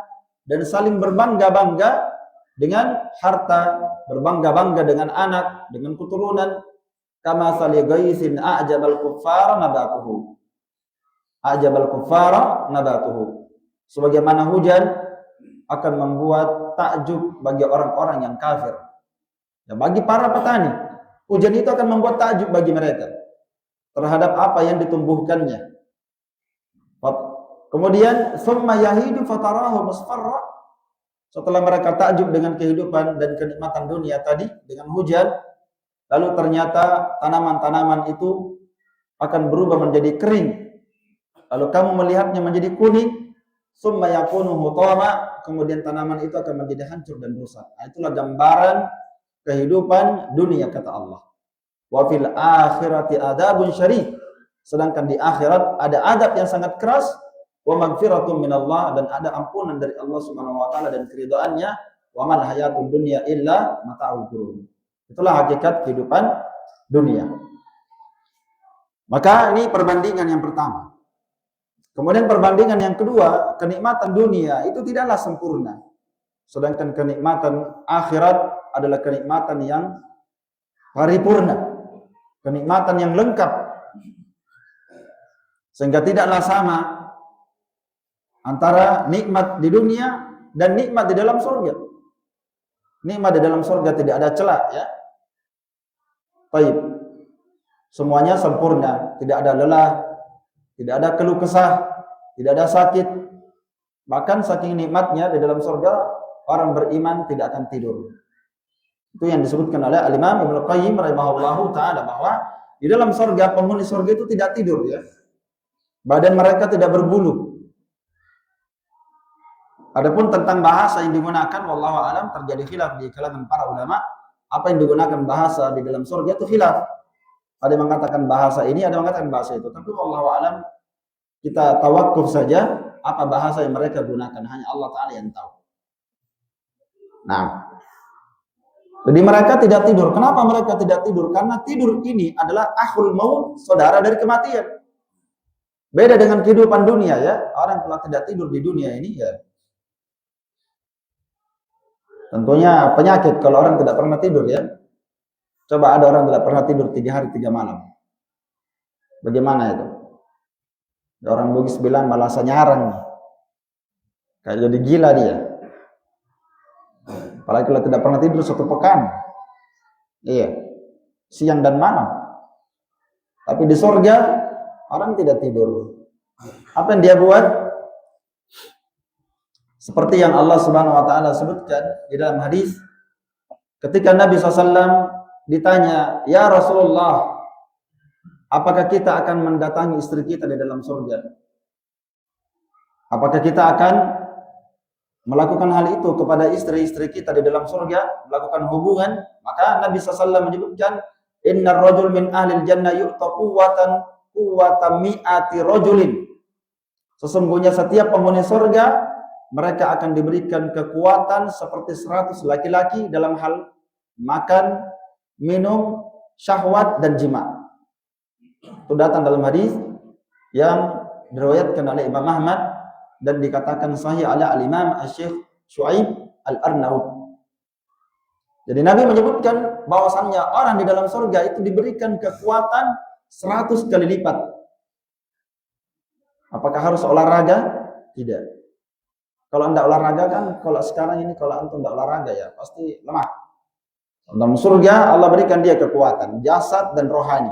dan saling berbangga-bangga dengan harta, berbangga-bangga dengan anak, dengan keturunan. Kama sali ghaisin a'jabal kuffara nabatuhu. A'jabal kuffara nabatuhu. Sebagaimana hujan akan membuat takjub bagi orang-orang yang kafir. Dan bagi para petani, hujan itu akan membuat takjub bagi mereka terhadap apa yang ditumbuhkannya. Kemudian summa yahidu fatarahu musfarra. Setelah mereka takjub dengan kehidupan dan kenikmatan dunia tadi dengan hujan, lalu ternyata tanaman-tanaman itu akan berubah menjadi kering. Lalu kamu melihatnya menjadi kuning, summa yakunu hutama, kemudian tanaman itu akan menjadi hancur dan rusak. Nah, itulah gambaran kehidupan dunia kata Allah. Wa fil akhirati adabun syarif. Sedangkan di akhirat ada adab yang sangat keras. Wa magfiratun minallah, dan ada ampunan dari Allah Subhanahu wa taala dan keridhaannya. Wa mal hayatud dunya illa mata'ul ghurur. Itulah hakikat kehidupan dunia. Maka ini perbandingan yang pertama. Kemudian perbandingan yang kedua, kenikmatan dunia itu tidaklah sempurna. Sedangkan kenikmatan akhirat adalah kenikmatan yang paripurna. Kenikmatan yang lengkap. Sehingga tidaklah sama antara nikmat di dunia dan nikmat di dalam surga. Nikmat di dalam surga tidak ada celah, ya. Baik. Semuanya sempurna, tidak ada lelah, tidak ada keluh kesah, tidak ada sakit. Bahkan saking nikmatnya di dalam surga, orang beriman tidak akan tidur. Itu yang disebutkan oleh Al-Imam Ibnu Qayyim rahimahullahu taala, bahwa di dalam surga penghuni surga itu tidak tidur, ya. Badan mereka tidak berbulu. Adapun tentang bahasa yang digunakan, wallahu alam, terjadi khilaf di kalangan para ulama. Apa yang digunakan bahasa di dalam surga itu khilaf. Ada yang mengatakan bahasa ini, ada yang mengatakan bahasa itu. Tapi wallahu alam, kita tawakuf saja apa bahasa yang mereka gunakan. Hanya Allah Ta'ala yang tahu. Nah, jadi mereka tidak tidur. Kenapa mereka tidak tidur? Karena tidur ini adalah akhul maut, saudara dari kematian. Beda dengan kehidupan dunia, ya. Orang kalau tidak tidur di dunia ini, ya, tentunya penyakit kalau orang tidak pernah tidur, ya. Coba ada orang tidak pernah tidur 3 hari 3 malam. Bagaimana itu? Orang Bugis bilang malah nyarang. Kayak jadi gila dia. Apalagi kalau tidak pernah tidur 1 pekan. Iya. Siang dan malam. Tapi di surga orang tidak tidur. Apa yang dia buat? Seperti yang Allah Subhanahu wa taala sebutkan di dalam hadis ketika Nabi SAW ditanya, "Ya Rasulullah, apakah kita akan mendatangi istri kita di dalam surga? Apakah kita akan melakukan hal itu kepada istri-istri kita di dalam surga, melakukan hubungan?" Maka Nabi SAW menyebutkan, "Innar rajul min ahlil jannah yu'ta quwwatan mi'ati rajulin." Sesungguhnya setiap penghuni surga mereka akan diberikan kekuatan seperti 100 laki-laki dalam hal makan, minum, syahwat dan jima. Itu datang dalam hadis yang diriwayatkan oleh Imam Ahmad dan dikatakan sahih oleh Al-Imam Asy-Syaikh Syuaib Al-Arnaud. Jadi Nabi menyebutkan bahwasannya orang di dalam surga itu diberikan kekuatan 100 kali lipat. Apakah harus olahraga? Tidak. Kalau anda olahraga kan, kalau sekarang ini kalau antum tidak olahraga ya pasti lemah. Dalam surga Allah berikan dia kekuatan jasad dan rohani.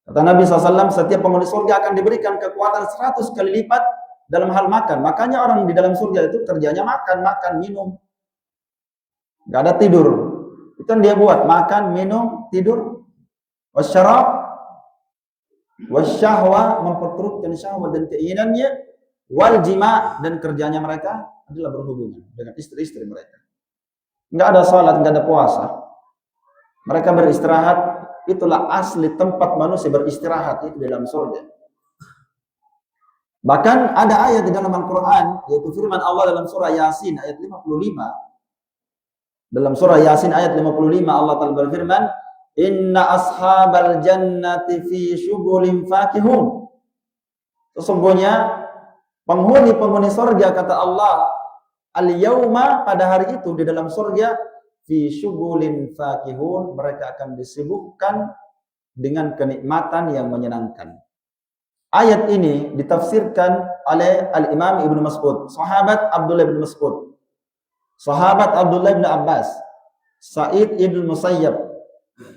Kata Nabi SAW, setiap penghuni surga akan diberikan kekuatan 100 kali lipat dalam hal makan. Makanya orang di dalam surga itu kerjanya makan, minum. Gak ada tidur. Itu yang dia buat, makan, minum, tidur. Wasyarab, wasyahwa, memperturutkan syahwat dan keinginannya. Wal jima, dan kerjanya mereka adalah berhubungan dengan istri-istri mereka. Enggak ada salat, enggak ada puasa. Mereka beristirahat, itulah asli tempat manusia beristirahat itu di dalam surga. Bahkan ada ayat di dalam Al-Qur'an yaitu firman Allah dalam surah Yasin ayat 55. Dalam surah Yasin ayat 55 Allah Ta'ala berfirman, "Inna ashabal jannati fi syughulin fakihun." Sesungguhnya penghuni surga kata Allah, al-yauma, pada hari itu di dalam surga, fi syughulin fakihun, mereka akan disibukkan dengan kenikmatan yang menyenangkan. Ayat ini ditafsirkan oleh Al-Imam Ibnu Mas'ud, sahabat Abdullah bin Mas'ud, sahabat Abdullah bin Abbas, Sa'id ibn Musayyab,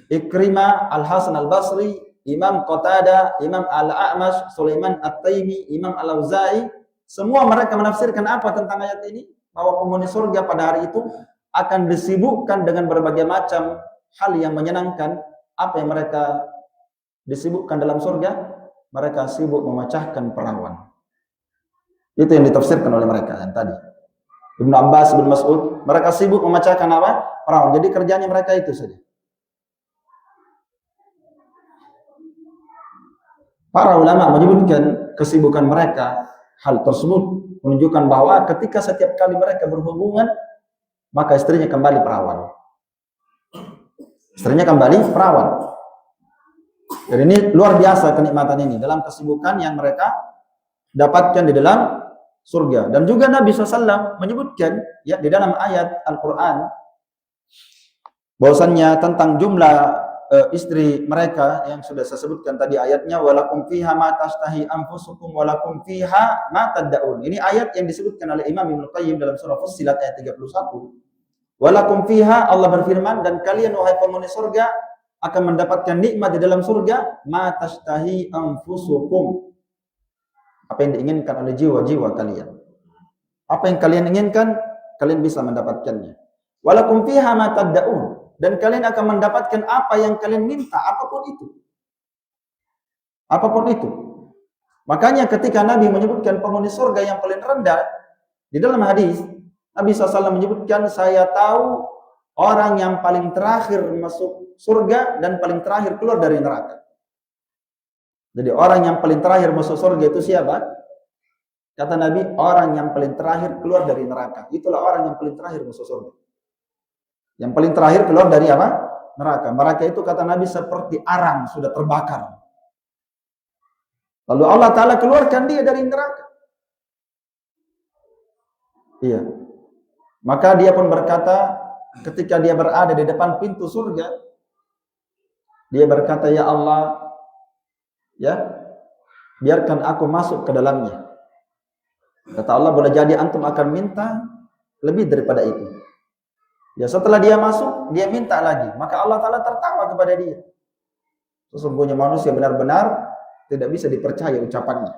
Ikrimah, Al-Hasan Al-Basri, Imam Qatadah, Imam Al-A'mash, Sulaiman At-Taimi, Imam Al-Auza'i, semua mereka menafsirkan apa tentang ayat ini? Bahwa penghuni surga pada hari itu akan disibukkan dengan berbagai macam hal yang menyenangkan. Apa yang mereka disibukkan dalam surga? Mereka sibuk memecahkan perawan. Itu yang ditafsirkan oleh mereka yang tadi. Ibnu Abbas, Ibnu Mas'ud, mereka sibuk memecahkan apa? Perawan. Jadi kerjanya mereka itu saja. Para ulama menyebutkan kesibukan mereka, hal tersebut menunjukkan bahwa ketika setiap kali mereka berhubungan, maka istrinya kembali perawan. Istrinya kembali perawan. Jadi ini luar biasa kenikmatan ini dalam kesibukan yang mereka dapatkan di dalam surga. Dan juga Nabi SAW menyebutkan ya di dalam ayat Al-Quran bahwasannya tentang jumlah istri mereka yang sudah saya sebutkan tadi ayatnya, walakum fiha ma tashtahi anfusukum walakum fiha ma tad'un. Ini ayat yang disebutkan oleh Imam Ibnu Qayyim dalam surah Fussilat ayat 31. Walakum fiha, Allah berfirman, dan kalian wahai penghuni surga akan mendapatkan nikmat di dalam surga, ma tashtahi anfusukum. Apa yang diinginkan oleh jiwa-jiwa kalian. Apa yang kalian inginkan, kalian bisa mendapatkannya. Walakum fiha ma tad'un. Dan kalian akan mendapatkan apa yang kalian minta, apapun itu. Apapun itu. Makanya ketika Nabi menyebutkan penghuni surga yang paling rendah, di dalam hadis, Nabi SAW menyebutkan, saya tahu orang yang paling terakhir masuk surga dan paling terakhir keluar dari neraka. Jadi orang yang paling terakhir masuk surga itu siapa? Kata Nabi, orang yang paling terakhir keluar dari neraka. Itulah orang yang paling terakhir masuk surga. Yang paling terakhir keluar dari apa? Neraka. Neraka itu kata Nabi seperti arang sudah terbakar. Lalu Allah Ta'ala keluarkan dia dari neraka. Iya. Maka dia pun berkata, ketika dia berada di depan pintu surga, dia berkata, ya Allah, ya, biarkan aku masuk ke dalamnya. Kata Allah, boleh jadi antum akan minta lebih daripada itu. Ya, setelah dia masuk, dia minta lagi. Maka Allah Ta'ala tertawa kepada dia. Sesungguhnya manusia benar-benar tidak bisa dipercaya ucapannya.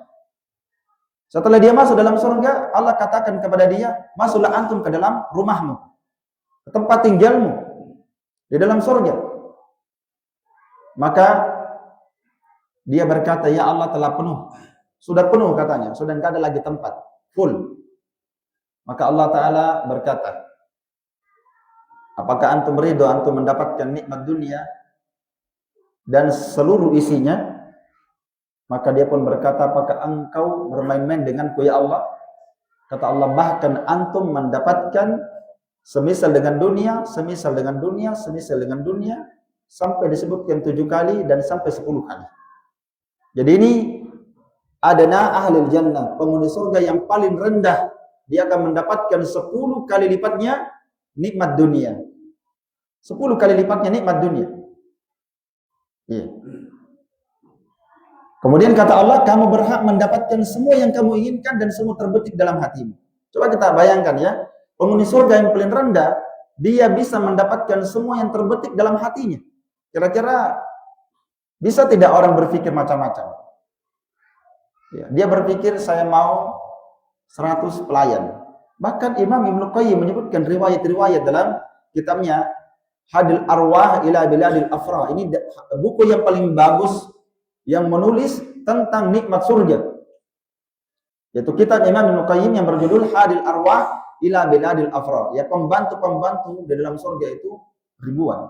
Setelah dia masuk dalam surga, Allah katakan kepada dia, masuklah antum ke dalam rumahmu, ke tempat tinggalmu di dalam surga. Maka dia berkata, ya Allah telah penuh. Sudah penuh katanya, sudah tidak ada lagi tempat, full. Maka Allah Ta'ala berkata, apakah antum ridho antum mendapatkan nikmat dunia dan seluruh isinya? Maka dia pun berkata, apakah engkau bermain-main denganku ya Allah? Kata Allah, bahkan antum mendapatkan semisal dengan dunia, semisal dengan dunia, semisal dengan dunia, sampai disebutkan 7 kali dan sampai 10 kali. Jadi ini adana ahlil jannah, penghuni surga yang paling rendah, dia akan mendapatkan 10 kali lipatnya nikmat dunia. 10 kali lipatnya nikmat dunia. Iya. Kemudian kata Allah, kamu berhak mendapatkan semua yang kamu inginkan dan semua terbetik dalam hatimu. Coba kita bayangkan ya, penghuni surga yang paling rendah, dia bisa mendapatkan semua yang terbetik dalam hatinya. Kira-kira bisa tidak orang berpikir macam-macam? Ya, dia berpikir saya mau 100 pelayan. Bahkan Imam Ibnu Qayyim menyebutkan riwayat-riwayat dalam kitabnya Hadil Arwah ila Biladil Afra. Ini buku yang paling bagus yang menulis tentang nikmat surga. Yaitu kitab Imam Ibnu Qayyim yang berjudul Hadil Arwah ila Biladil Afra. Ya, pembantu-pembantu di dalam surga itu ribuan.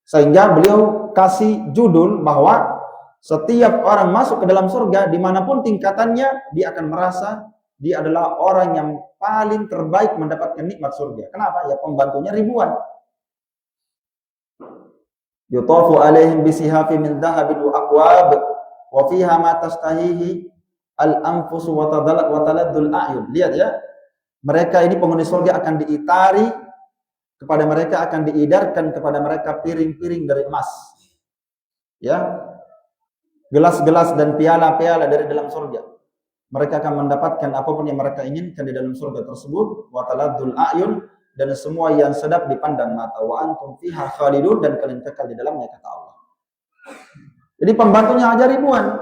Sehingga beliau kasih judul bahwa setiap orang masuk ke dalam surga, dimanapun tingkatannya, dia akan merasa dia adalah orang yang paling terbaik mendapatkan nikmat surga. Kenapa? Ya, pembantunya ribuan. Yutafu alaihim bisihafi min dhahabin wa aqwab wa fiha ma tastahihi al-anfus wa taladdul a'yun. Lihat ya, mereka ini penghuni surga akan diitari, kepada mereka akan diidarkan kepada mereka piring-piring dari emas. Ya. Gelas-gelas dan piala-piala dari dalam surga. Mereka akan mendapatkan apapun yang mereka inginkan di dalam surga tersebut, wa taladdul a'yun, dan semua yang sedap dipandang mata, wa antum fiha khalidun, dan kalian kekal di dalamnya, kata Allah. Jadi pembantunya aja ribuan.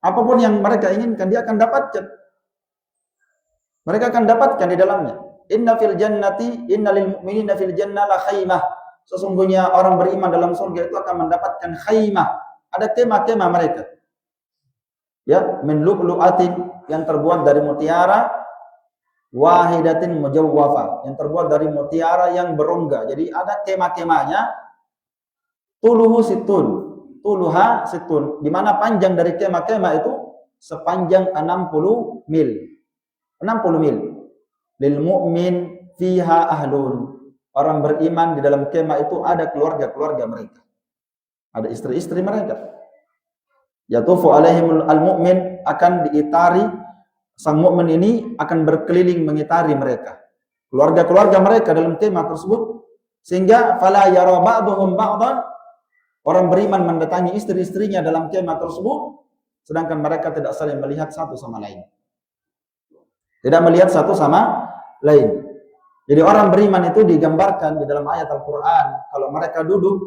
Apapun yang mereka inginkan dia akan dapatkan. Mereka akan dapatkan di dalamnya. Inna fil jannati innalil mu'minina fil jannah la khaymah. Sesungguhnya orang beriman dalam surga itu akan mendapatkan khaymah. Ada kemah-kemah mereka. Ya, min lu'lu'atin, yang terbuat dari mutiara, wahidatin mujawwafa, yang terbuat dari mutiara yang berongga. Jadi ada kemah-kemahnya, tuluhu situn, tuluha situn, di mana panjang dari kemah-kemah itu sepanjang 60 mil. 60 mil. Lil mu'min fiha ahlun. Orang beriman di dalam kemah itu ada keluarga-keluarga mereka. Ada istri-istri mereka. Yatufu alaihim al-mu'min, akan diitari, sang mukmin ini akan berkeliling mengitari mereka, keluarga-keluarga mereka dalam kemah tersebut, sehingga fala yara ba'dhum ba'dhan, orang beriman mendatangi istri-istrinya dalam kemah tersebut, sedangkan mereka tidak saling melihat satu sama lain. Tidak melihat satu sama lain. Jadi orang beriman itu digambarkan di dalam ayat Al-Qur'an, kalau mereka duduk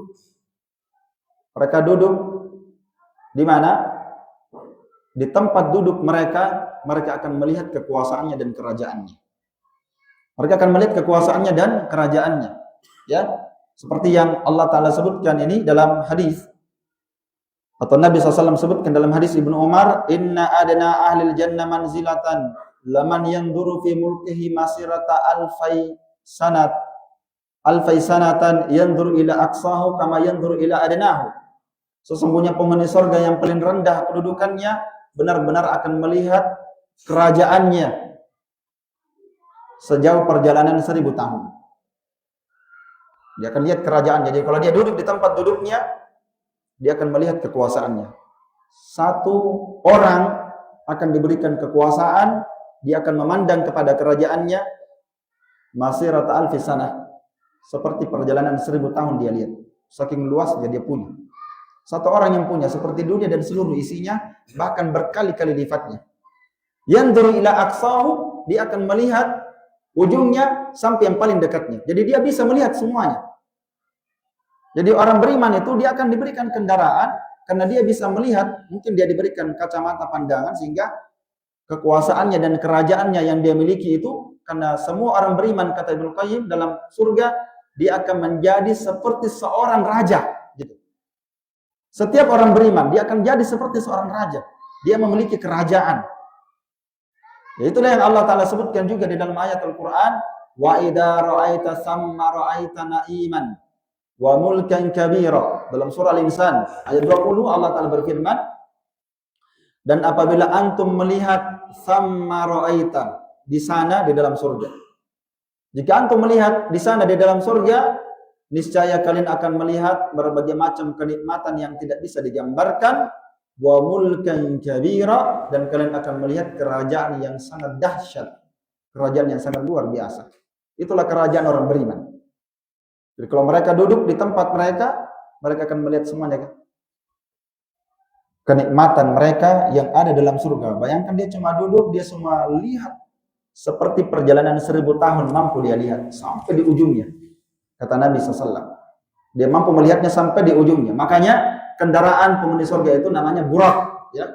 di mana? Di tempat duduk mereka akan melihat kekuasaannya dan kerajaannya. Mereka akan melihat kekuasaannya dan kerajaannya. Ya, seperti yang Allah Ta'ala sebutkan ini dalam hadis, atau Nabi SAW sebutkan dalam hadis Ibnu Umar, inna adna ahlil jannah manzilatan laman yanzuru fi mulkihi masirata alfai sanatan yanzuru ila aqsahu kama yanzuru ila adnahu. Sesungguhnya penghuni surga yang paling rendah kedudukannya benar-benar akan melihat kerajaannya sejauh perjalanan 1000 tahun. Dia akan lihat kerajaan. Jadi kalau dia duduk di tempat duduknya, dia akan melihat kekuasaannya. Satu orang akan diberikan kekuasaan, dia akan memandang kepada kerajaannya masirata alfi sanah, seperti perjalanan 1000 tahun dia lihat. Saking luasnya dia punya. Satu orang yang punya seperti dunia dan seluruh isinya, bahkan berkali-kali lipatnya. Yanzuru ila aqsahu, dia akan melihat ujungnya sampai yang paling dekatnya. Jadi dia bisa melihat semuanya. Jadi orang beriman itu dia akan diberikan kendaraan karena dia bisa melihat, mungkin dia diberikan kacamata pandangan sehingga kekuasaannya dan kerajaannya yang dia miliki itu, karena semua orang beriman, kata Ibnu Qayyim, dalam surga dia akan menjadi seperti seorang raja gitu. Setiap orang beriman dia akan jadi seperti seorang raja. Dia memiliki kerajaan. Ya, itulah yang Allah Ta'ala sebutkan juga di dalam ayat Al-Quran, wa idza ra'aita thamma ra'aita na'iman wa mulkan kabira. Dalam surah Al-Insan ayat 20 Allah Ta'ala berfirman, dan apabila antum melihat thamma ra'aita, di sana di dalam surga. Jika antum melihat di sana di dalam surga, niscaya kalian akan melihat berbagai macam kenikmatan yang tidak bisa digambarkan, wa mulkan kabira, dan kalian akan melihat kerajaan yang sangat dahsyat, kerajaan yang sangat luar biasa. Itulah kerajaan orang beriman. Jadi kalau mereka duduk di tempat mereka akan melihat semuanya, kenikmatan mereka yang ada dalam surga. Bayangkan dia cuma duduk, dia semua lihat seperti perjalanan 1000 tahun mampu dia lihat sampai di ujungnya. Kata Nabi SAW, dia mampu melihatnya sampai di ujungnya. Makanya kendaraan penghuni surga itu namanya burak. Ya.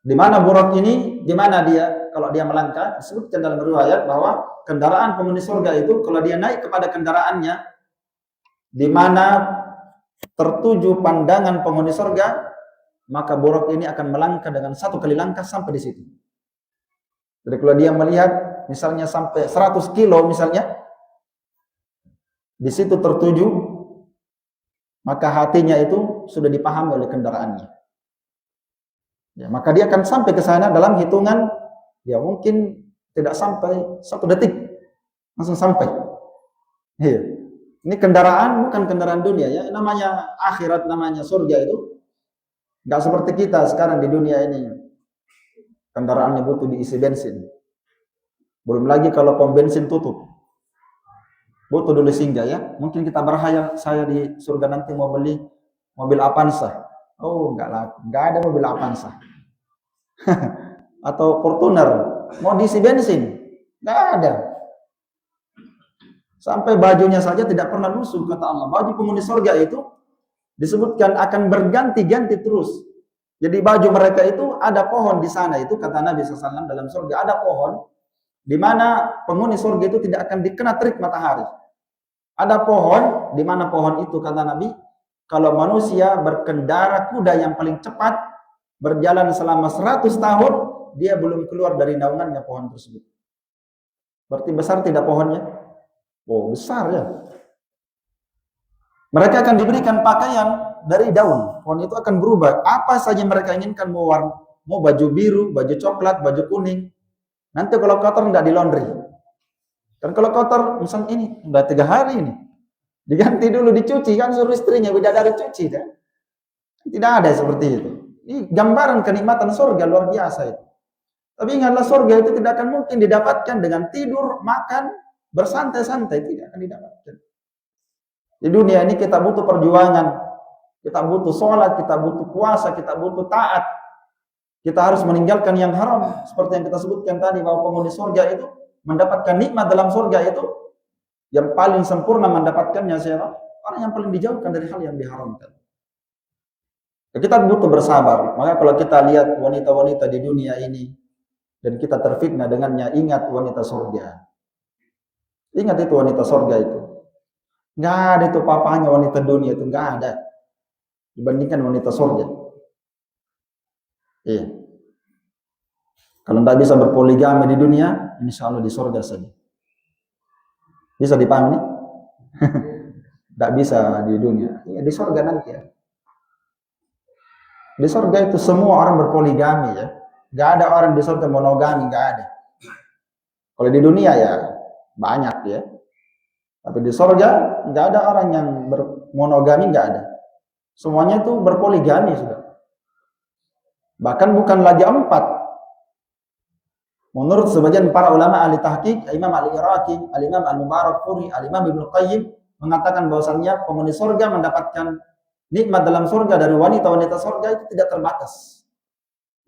Di mana burak ini? Di mana dia kalau dia melangkah? Disebutkan dalam riwayat bahwa kendaraan penghuni surga itu kalau dia naik kepada kendaraannya, di mana tertuju pandangan penghuni surga, maka burak ini akan melangkah dengan 1 kali langkah sampai di situ. Jadi kalau dia melihat misalnya sampai 100 kilo misalnya, di situ tertuju, maka hatinya itu sudah dipahami oleh kendaraannya. Ya, maka dia akan sampai ke sana dalam hitungan, ya mungkin tidak sampai 1 detik, langsung sampai. Ya. Ini kendaraan bukan kendaraan dunia ya, namanya akhirat, namanya surga itu. Nggak seperti kita sekarang di dunia ini. Kendaraannya butuh diisi bensin. Belum lagi kalau pom bensin tutup. Butuh dulu singgah ya. Mungkin kita berhayal saya di surga nanti mau beli mobil Avanza. Oh, enggak ada mobil Avanza. Atau Fortuner mau diisi bensin. Enggak ada. Sampai bajunya saja tidak pernah lusuh, kata Allah. Baju penghuni surga itu disebutkan akan berganti-ganti terus. Jadi baju mereka itu ada pohon di sana itu, kata Nabi SAW, dalam surga ada pohon di mana penghuni surga itu tidak akan dikena terik matahari. Ada pohon di mana pohon itu, kata Nabi, kalau manusia berkendara kuda yang paling cepat berjalan selama 100 tahun, dia belum keluar dari naungannya pohon tersebut. Berarti besar tidak pohonnya? Oh, besar ya. Mereka akan diberikan pakaian dari daun. Pohon itu akan berubah. Apa saja mereka inginkan, mau baju biru, baju coklat, baju kuning. Nanti kalau kotor nggak di laundry. Dan kalau kotor, misalnya ini udah 3 hari ini, diganti dulu, dicuci kan, suruh istrinya bidadari cuci kan. Tidak ada seperti itu. Ini gambaran kenikmatan surga luar biasa itu. Tapi ingatlah, surga itu tidak akan mungkin didapatkan dengan tidur, makan, bersantai-santai, tidak akan didapatkan. Di dunia ini kita butuh perjuangan, kita butuh sholat, kita butuh puasa, kita butuh taat. Kita harus meninggalkan yang haram. Seperti yang kita sebutkan tadi, bahwa penghuni surga itu mendapatkan nikmat dalam surga itu, yang paling sempurna mendapatkannya siapa? Orang yang paling dijauhkan dari hal yang diharamkan. Kita butuh bersabar. Maka kalau kita lihat wanita-wanita di dunia ini, dan kita terfitnah dengannya, ingat wanita surga. Ingat itu wanita surga itu. Nggak ada itu papanya wanita dunia itu, nggak ada. Dibandingkan wanita surga. Iya. Kalau tidak bisa berpoligami di dunia, insya Allah di surga saja. Bisa dipahami? Tidak bisa di dunia. Ya, di surga nanti ya. Di surga itu semua orang berpoligami ya. Nggak ada orang di surga monogami, nggak ada. Kalau di dunia ya banyak ya. Tapi di surga nggak ada orang yang bermonogami, nggak ada. Semuanya itu berpoligami sudah. Bahkan bukan lagi 4. Menurut sebagian para ulama ahli tahqiq, Imam Al-Iraqi, Al-Imam Al-Mubarakfuri, Al-Imam Ibnu Qayyim mengatakan bahwasannya penghuni surga mendapatkan nikmat dalam surga dari wanita-wanita surga itu tidak terbatas.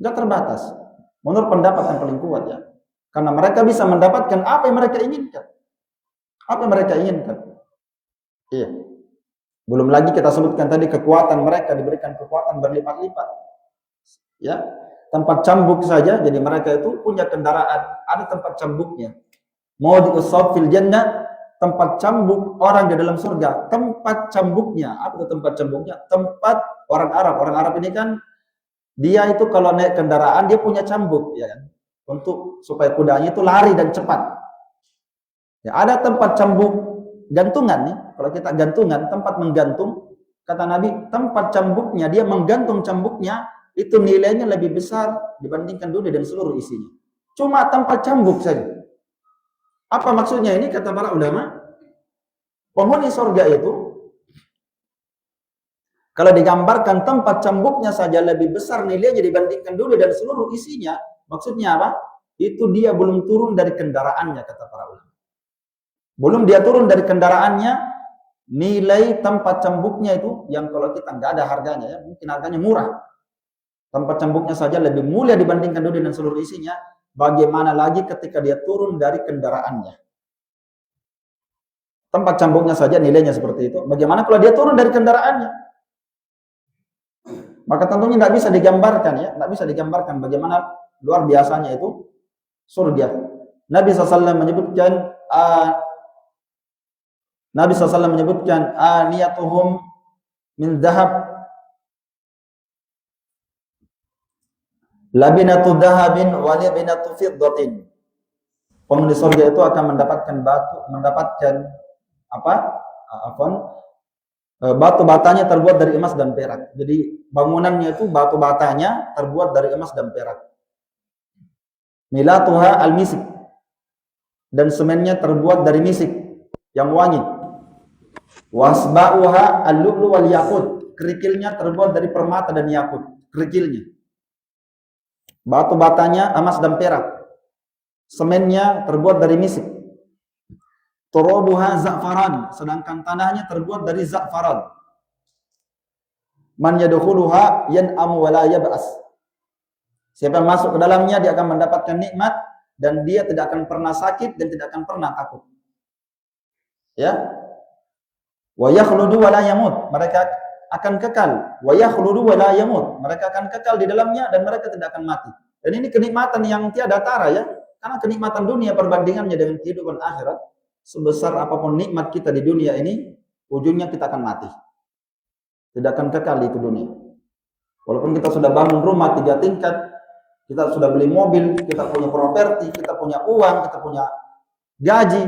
Tidak terbatas. Menurut pendapat yang paling kuat ya. Karena mereka bisa mendapatkan apa yang mereka inginkan. Apa yang mereka inginkan. Iya. Belum lagi kita sebutkan tadi kekuatan mereka, diberikan kekuatan berlipat-lipat. Ya. tempat cambuk saja. Jadi mereka itu punya kendaraan, ada tempat cambuknya. Mau diusab fil jannah, tempat cambuk orang di dalam surga. Tempat cambuknya, apa itu tempat cambuknya? Tempat orang Arab. Orang Arab ini kan dia itu kalau naik kendaraan dia punya cambuk, ya kan? Untuk supaya kudanya itu lari dan cepat. Ya, ada tempat cambuk gantungan nih. Kalau kita gantungan, tempat menggantung, kata Nabi, tempat cambuknya, dia menggantung cambuknya, itu nilainya lebih besar dibandingkan dunia dan seluruh isinya. Cuma tempat cambuk saja. Apa maksudnya ini? Kata para ulama, penghuni surga itu, kalau digambarkan tempat cambuknya saja lebih besar nilainya dibandingkan dunia dan seluruh isinya, maksudnya apa? Itu dia belum turun dari kendaraannya, kata para ulama. Belum dia turun dari kendaraannya, nilai tempat cambuknya itu yang kalau kita nggak ada harganya, ya mungkin harganya murah. Tempat cambuknya saja lebih mulia dibandingkan dunia dan seluruh isinya. Bagaimana lagi ketika dia turun dari kendaraannya? Tempat cambuknya saja nilainya seperti itu. Bagaimana kalau dia turun dari kendaraannya? Maka tentunya tidak bisa digambarkan, ya, tidak bisa digambarkan bagaimana luar biasanya itu surga. Nabi SAW menyebutkan, aniyatuhum min dhahab, labinatu dhahabin wa labinatu fiddatin. Penghuni surga itu akan mendapatkan batu batanya terbuat dari emas dan perak. Jadi bangunannya itu batu batanya terbuat dari emas dan perak. Milatuha al-misik, dan semennya terbuat dari misik yang wangi. Wasba'uha al-lu'lu wal yaqut, kerikilnya terbuat dari permata dan yakut, kerikilnya. Batu batanya emas dan perak. Semennya terbuat dari misik. Turabuha za'faran, sedangkan tanahnya terbuat dari za'faran. Man yadkhuluha yan'amu wa la yab'as. Siapa yang masuk ke dalamnya dia akan mendapatkan nikmat dan dia tidak akan pernah sakit dan tidak akan pernah takut. Ya. Wa yakhludu wa la yamut, mereka akan kekal. Wa yakhludu wa la yamut, mereka akan kekal di dalamnya dan mereka tidak akan mati. Dan ini kenikmatan yang tiada tara, ya. Karena kenikmatan dunia perbandingannya dengan kehidupan akhirat, sebesar apapun nikmat kita di dunia ini, ujungnya kita akan mati. Tidak akan kekal itu dunia. Walaupun kita sudah bangun rumah 3 tingkat, kita sudah beli mobil, kita punya properti, kita punya uang, kita punya gaji,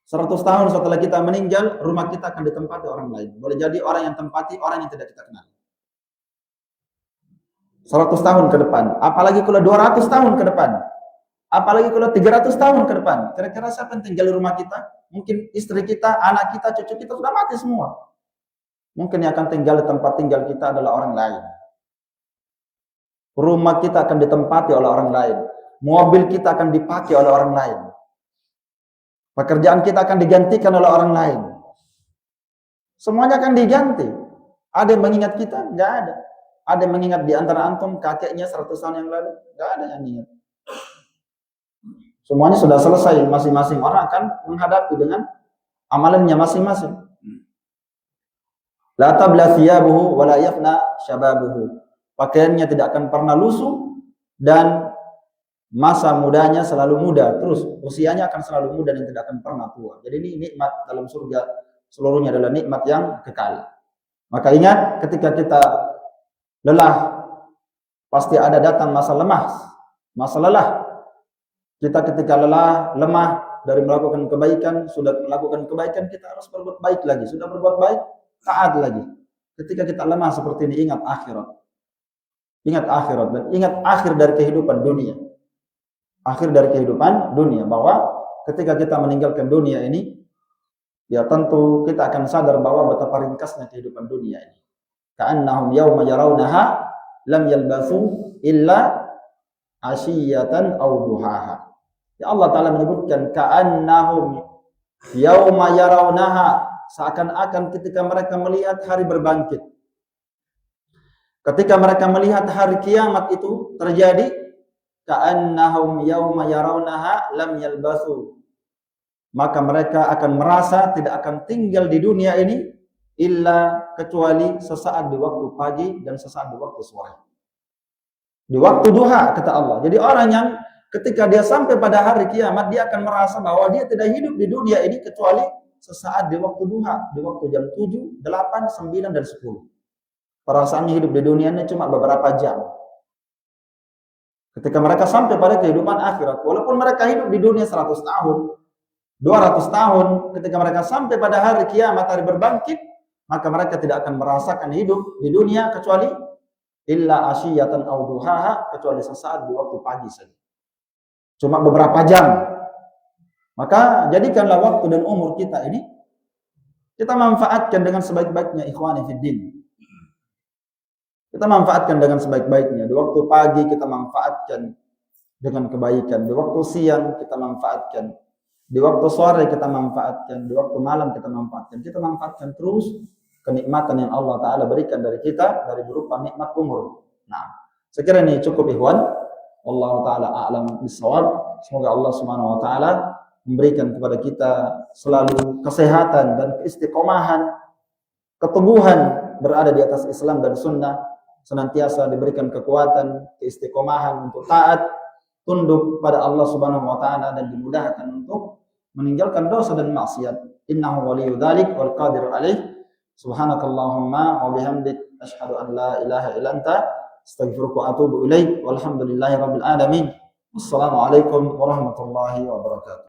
100 tahun setelah kita meninggal, rumah kita akan ditempati orang lain. Boleh jadi orang yang tempati orang yang tidak kita kenal. 100 tahun ke depan, apalagi kalau 200 tahun ke depan, apalagi kalau 300 tahun ke depan, kira-kira siapa yang tinggal di rumah kita? Mungkin istri kita, anak kita, cucu kita sudah mati semua. Mungkin yang akan tinggal di tempat tinggal kita adalah orang lain. Rumah kita akan ditempati oleh orang lain. Mobil kita akan dipakai oleh orang lain. Pekerjaan kita akan digantikan oleh orang lain. Semuanya akan diganti. Ada yang mengingat kita? Enggak ada. Ada yang mengingat di antara antum kakeknya 100 tahun yang lalu? Enggak ada yang ingat. Semuanya sudah selesai. Masing-masing orang akan menghadapi dengan amalannya masing-masing. La tabla thiyabuhu wa la yafna syababuhu. Pakaiannya tidak akan pernah lusuh dan masa mudanya selalu muda, terus usianya akan selalu muda dan tidak akan pernah tua. Jadi ini nikmat dalam surga, seluruhnya adalah nikmat yang kekal. Maka ingat, ketika kita lelah, pasti ada datang masa lemah, masa lelah. Kita ketika lelah, lemah dari melakukan kebaikan, sudah melakukan kebaikan, kita harus berbuat baik lagi. Sudah berbuat baik, taat lagi. Ketika kita lemah seperti ini, ingat akhirat. Ingat akhirat dan ingat akhir dari kehidupan dunia. Akhir dari kehidupan dunia, bahwa ketika kita meninggalkan dunia ini, ya tentu kita akan sadar bahwa betapa ringkasnya kehidupan dunia ini. Ka'annahum yawma yarawnaha lam yalbathu illa ashiyatan aw duhaha. Ya Allah Ta'ala menyebutkan ka'annahum yawma yarawnaha, seakan-akan ketika mereka melihat hari berbangkit. Ketika mereka melihat hari kiamat itu terjadi, ka'annahum yawma yarawnaha lam yalbathu, maka mereka akan merasa tidak akan tinggal di dunia ini illa kecuali sesaat di waktu pagi dan sesaat di waktu sore. Di waktu duha kata Allah. Jadi orang yang ketika dia sampai pada hari kiamat, dia akan merasa bahwa dia tidak hidup di dunia ini kecuali sesaat di waktu duha, di waktu jam 7, 8, 9, dan 10. Perasaannya hidup di dunia ini cuma beberapa jam. Ketika mereka sampai pada kehidupan akhirat, walaupun mereka hidup di dunia 100 tahun, 200 tahun, ketika mereka sampai pada hari kiamat, hari berbangkit, maka mereka tidak akan merasakan hidup di dunia kecuali illa asyiyatan aw duhaha, kecuali sesaat di waktu pagi saja. Cuma beberapa jam. Maka jadikanlah waktu dan umur kita ini kita manfaatkan dengan sebaik-baiknya, ikhwani fiddin. Kita manfaatkan dengan sebaik-baiknya. Di waktu pagi kita manfaatkan dengan kebaikan. Di waktu siang kita manfaatkan. Di waktu sore kita manfaatkan. Di waktu malam kita manfaatkan. Kita manfaatkan terus kenikmatan yang Allah Ta'ala berikan dari kita, dari berupa nikmat umur. Nah, sekiranya ini cukup ikhwan. Allah Ta'ala a'lam bissawab. Semoga Allah Subhanahu Wa Ta'ala memberikan kepada kita selalu kesehatan dan keistiqomahan, keteguhan berada di atas Islam dan Sunnah, senantiasa diberikan kekuatan, keistiqomahan untuk taat, tunduk pada Allah Subhanahu Wa Ta'ala, dan dimudahkan untuk meninggalkan dosa dan maksiat. Innahu waliyyu dzalik wal qadiru alaih. Subhanakallahumma wa bihamdik, asyhadu an la ilaha illa anta, astaghfiruka wa atubu ilaik. Walhamdulillahi rabbil alamin. Wassalamualaikum warahmatullahi wabarakatuh.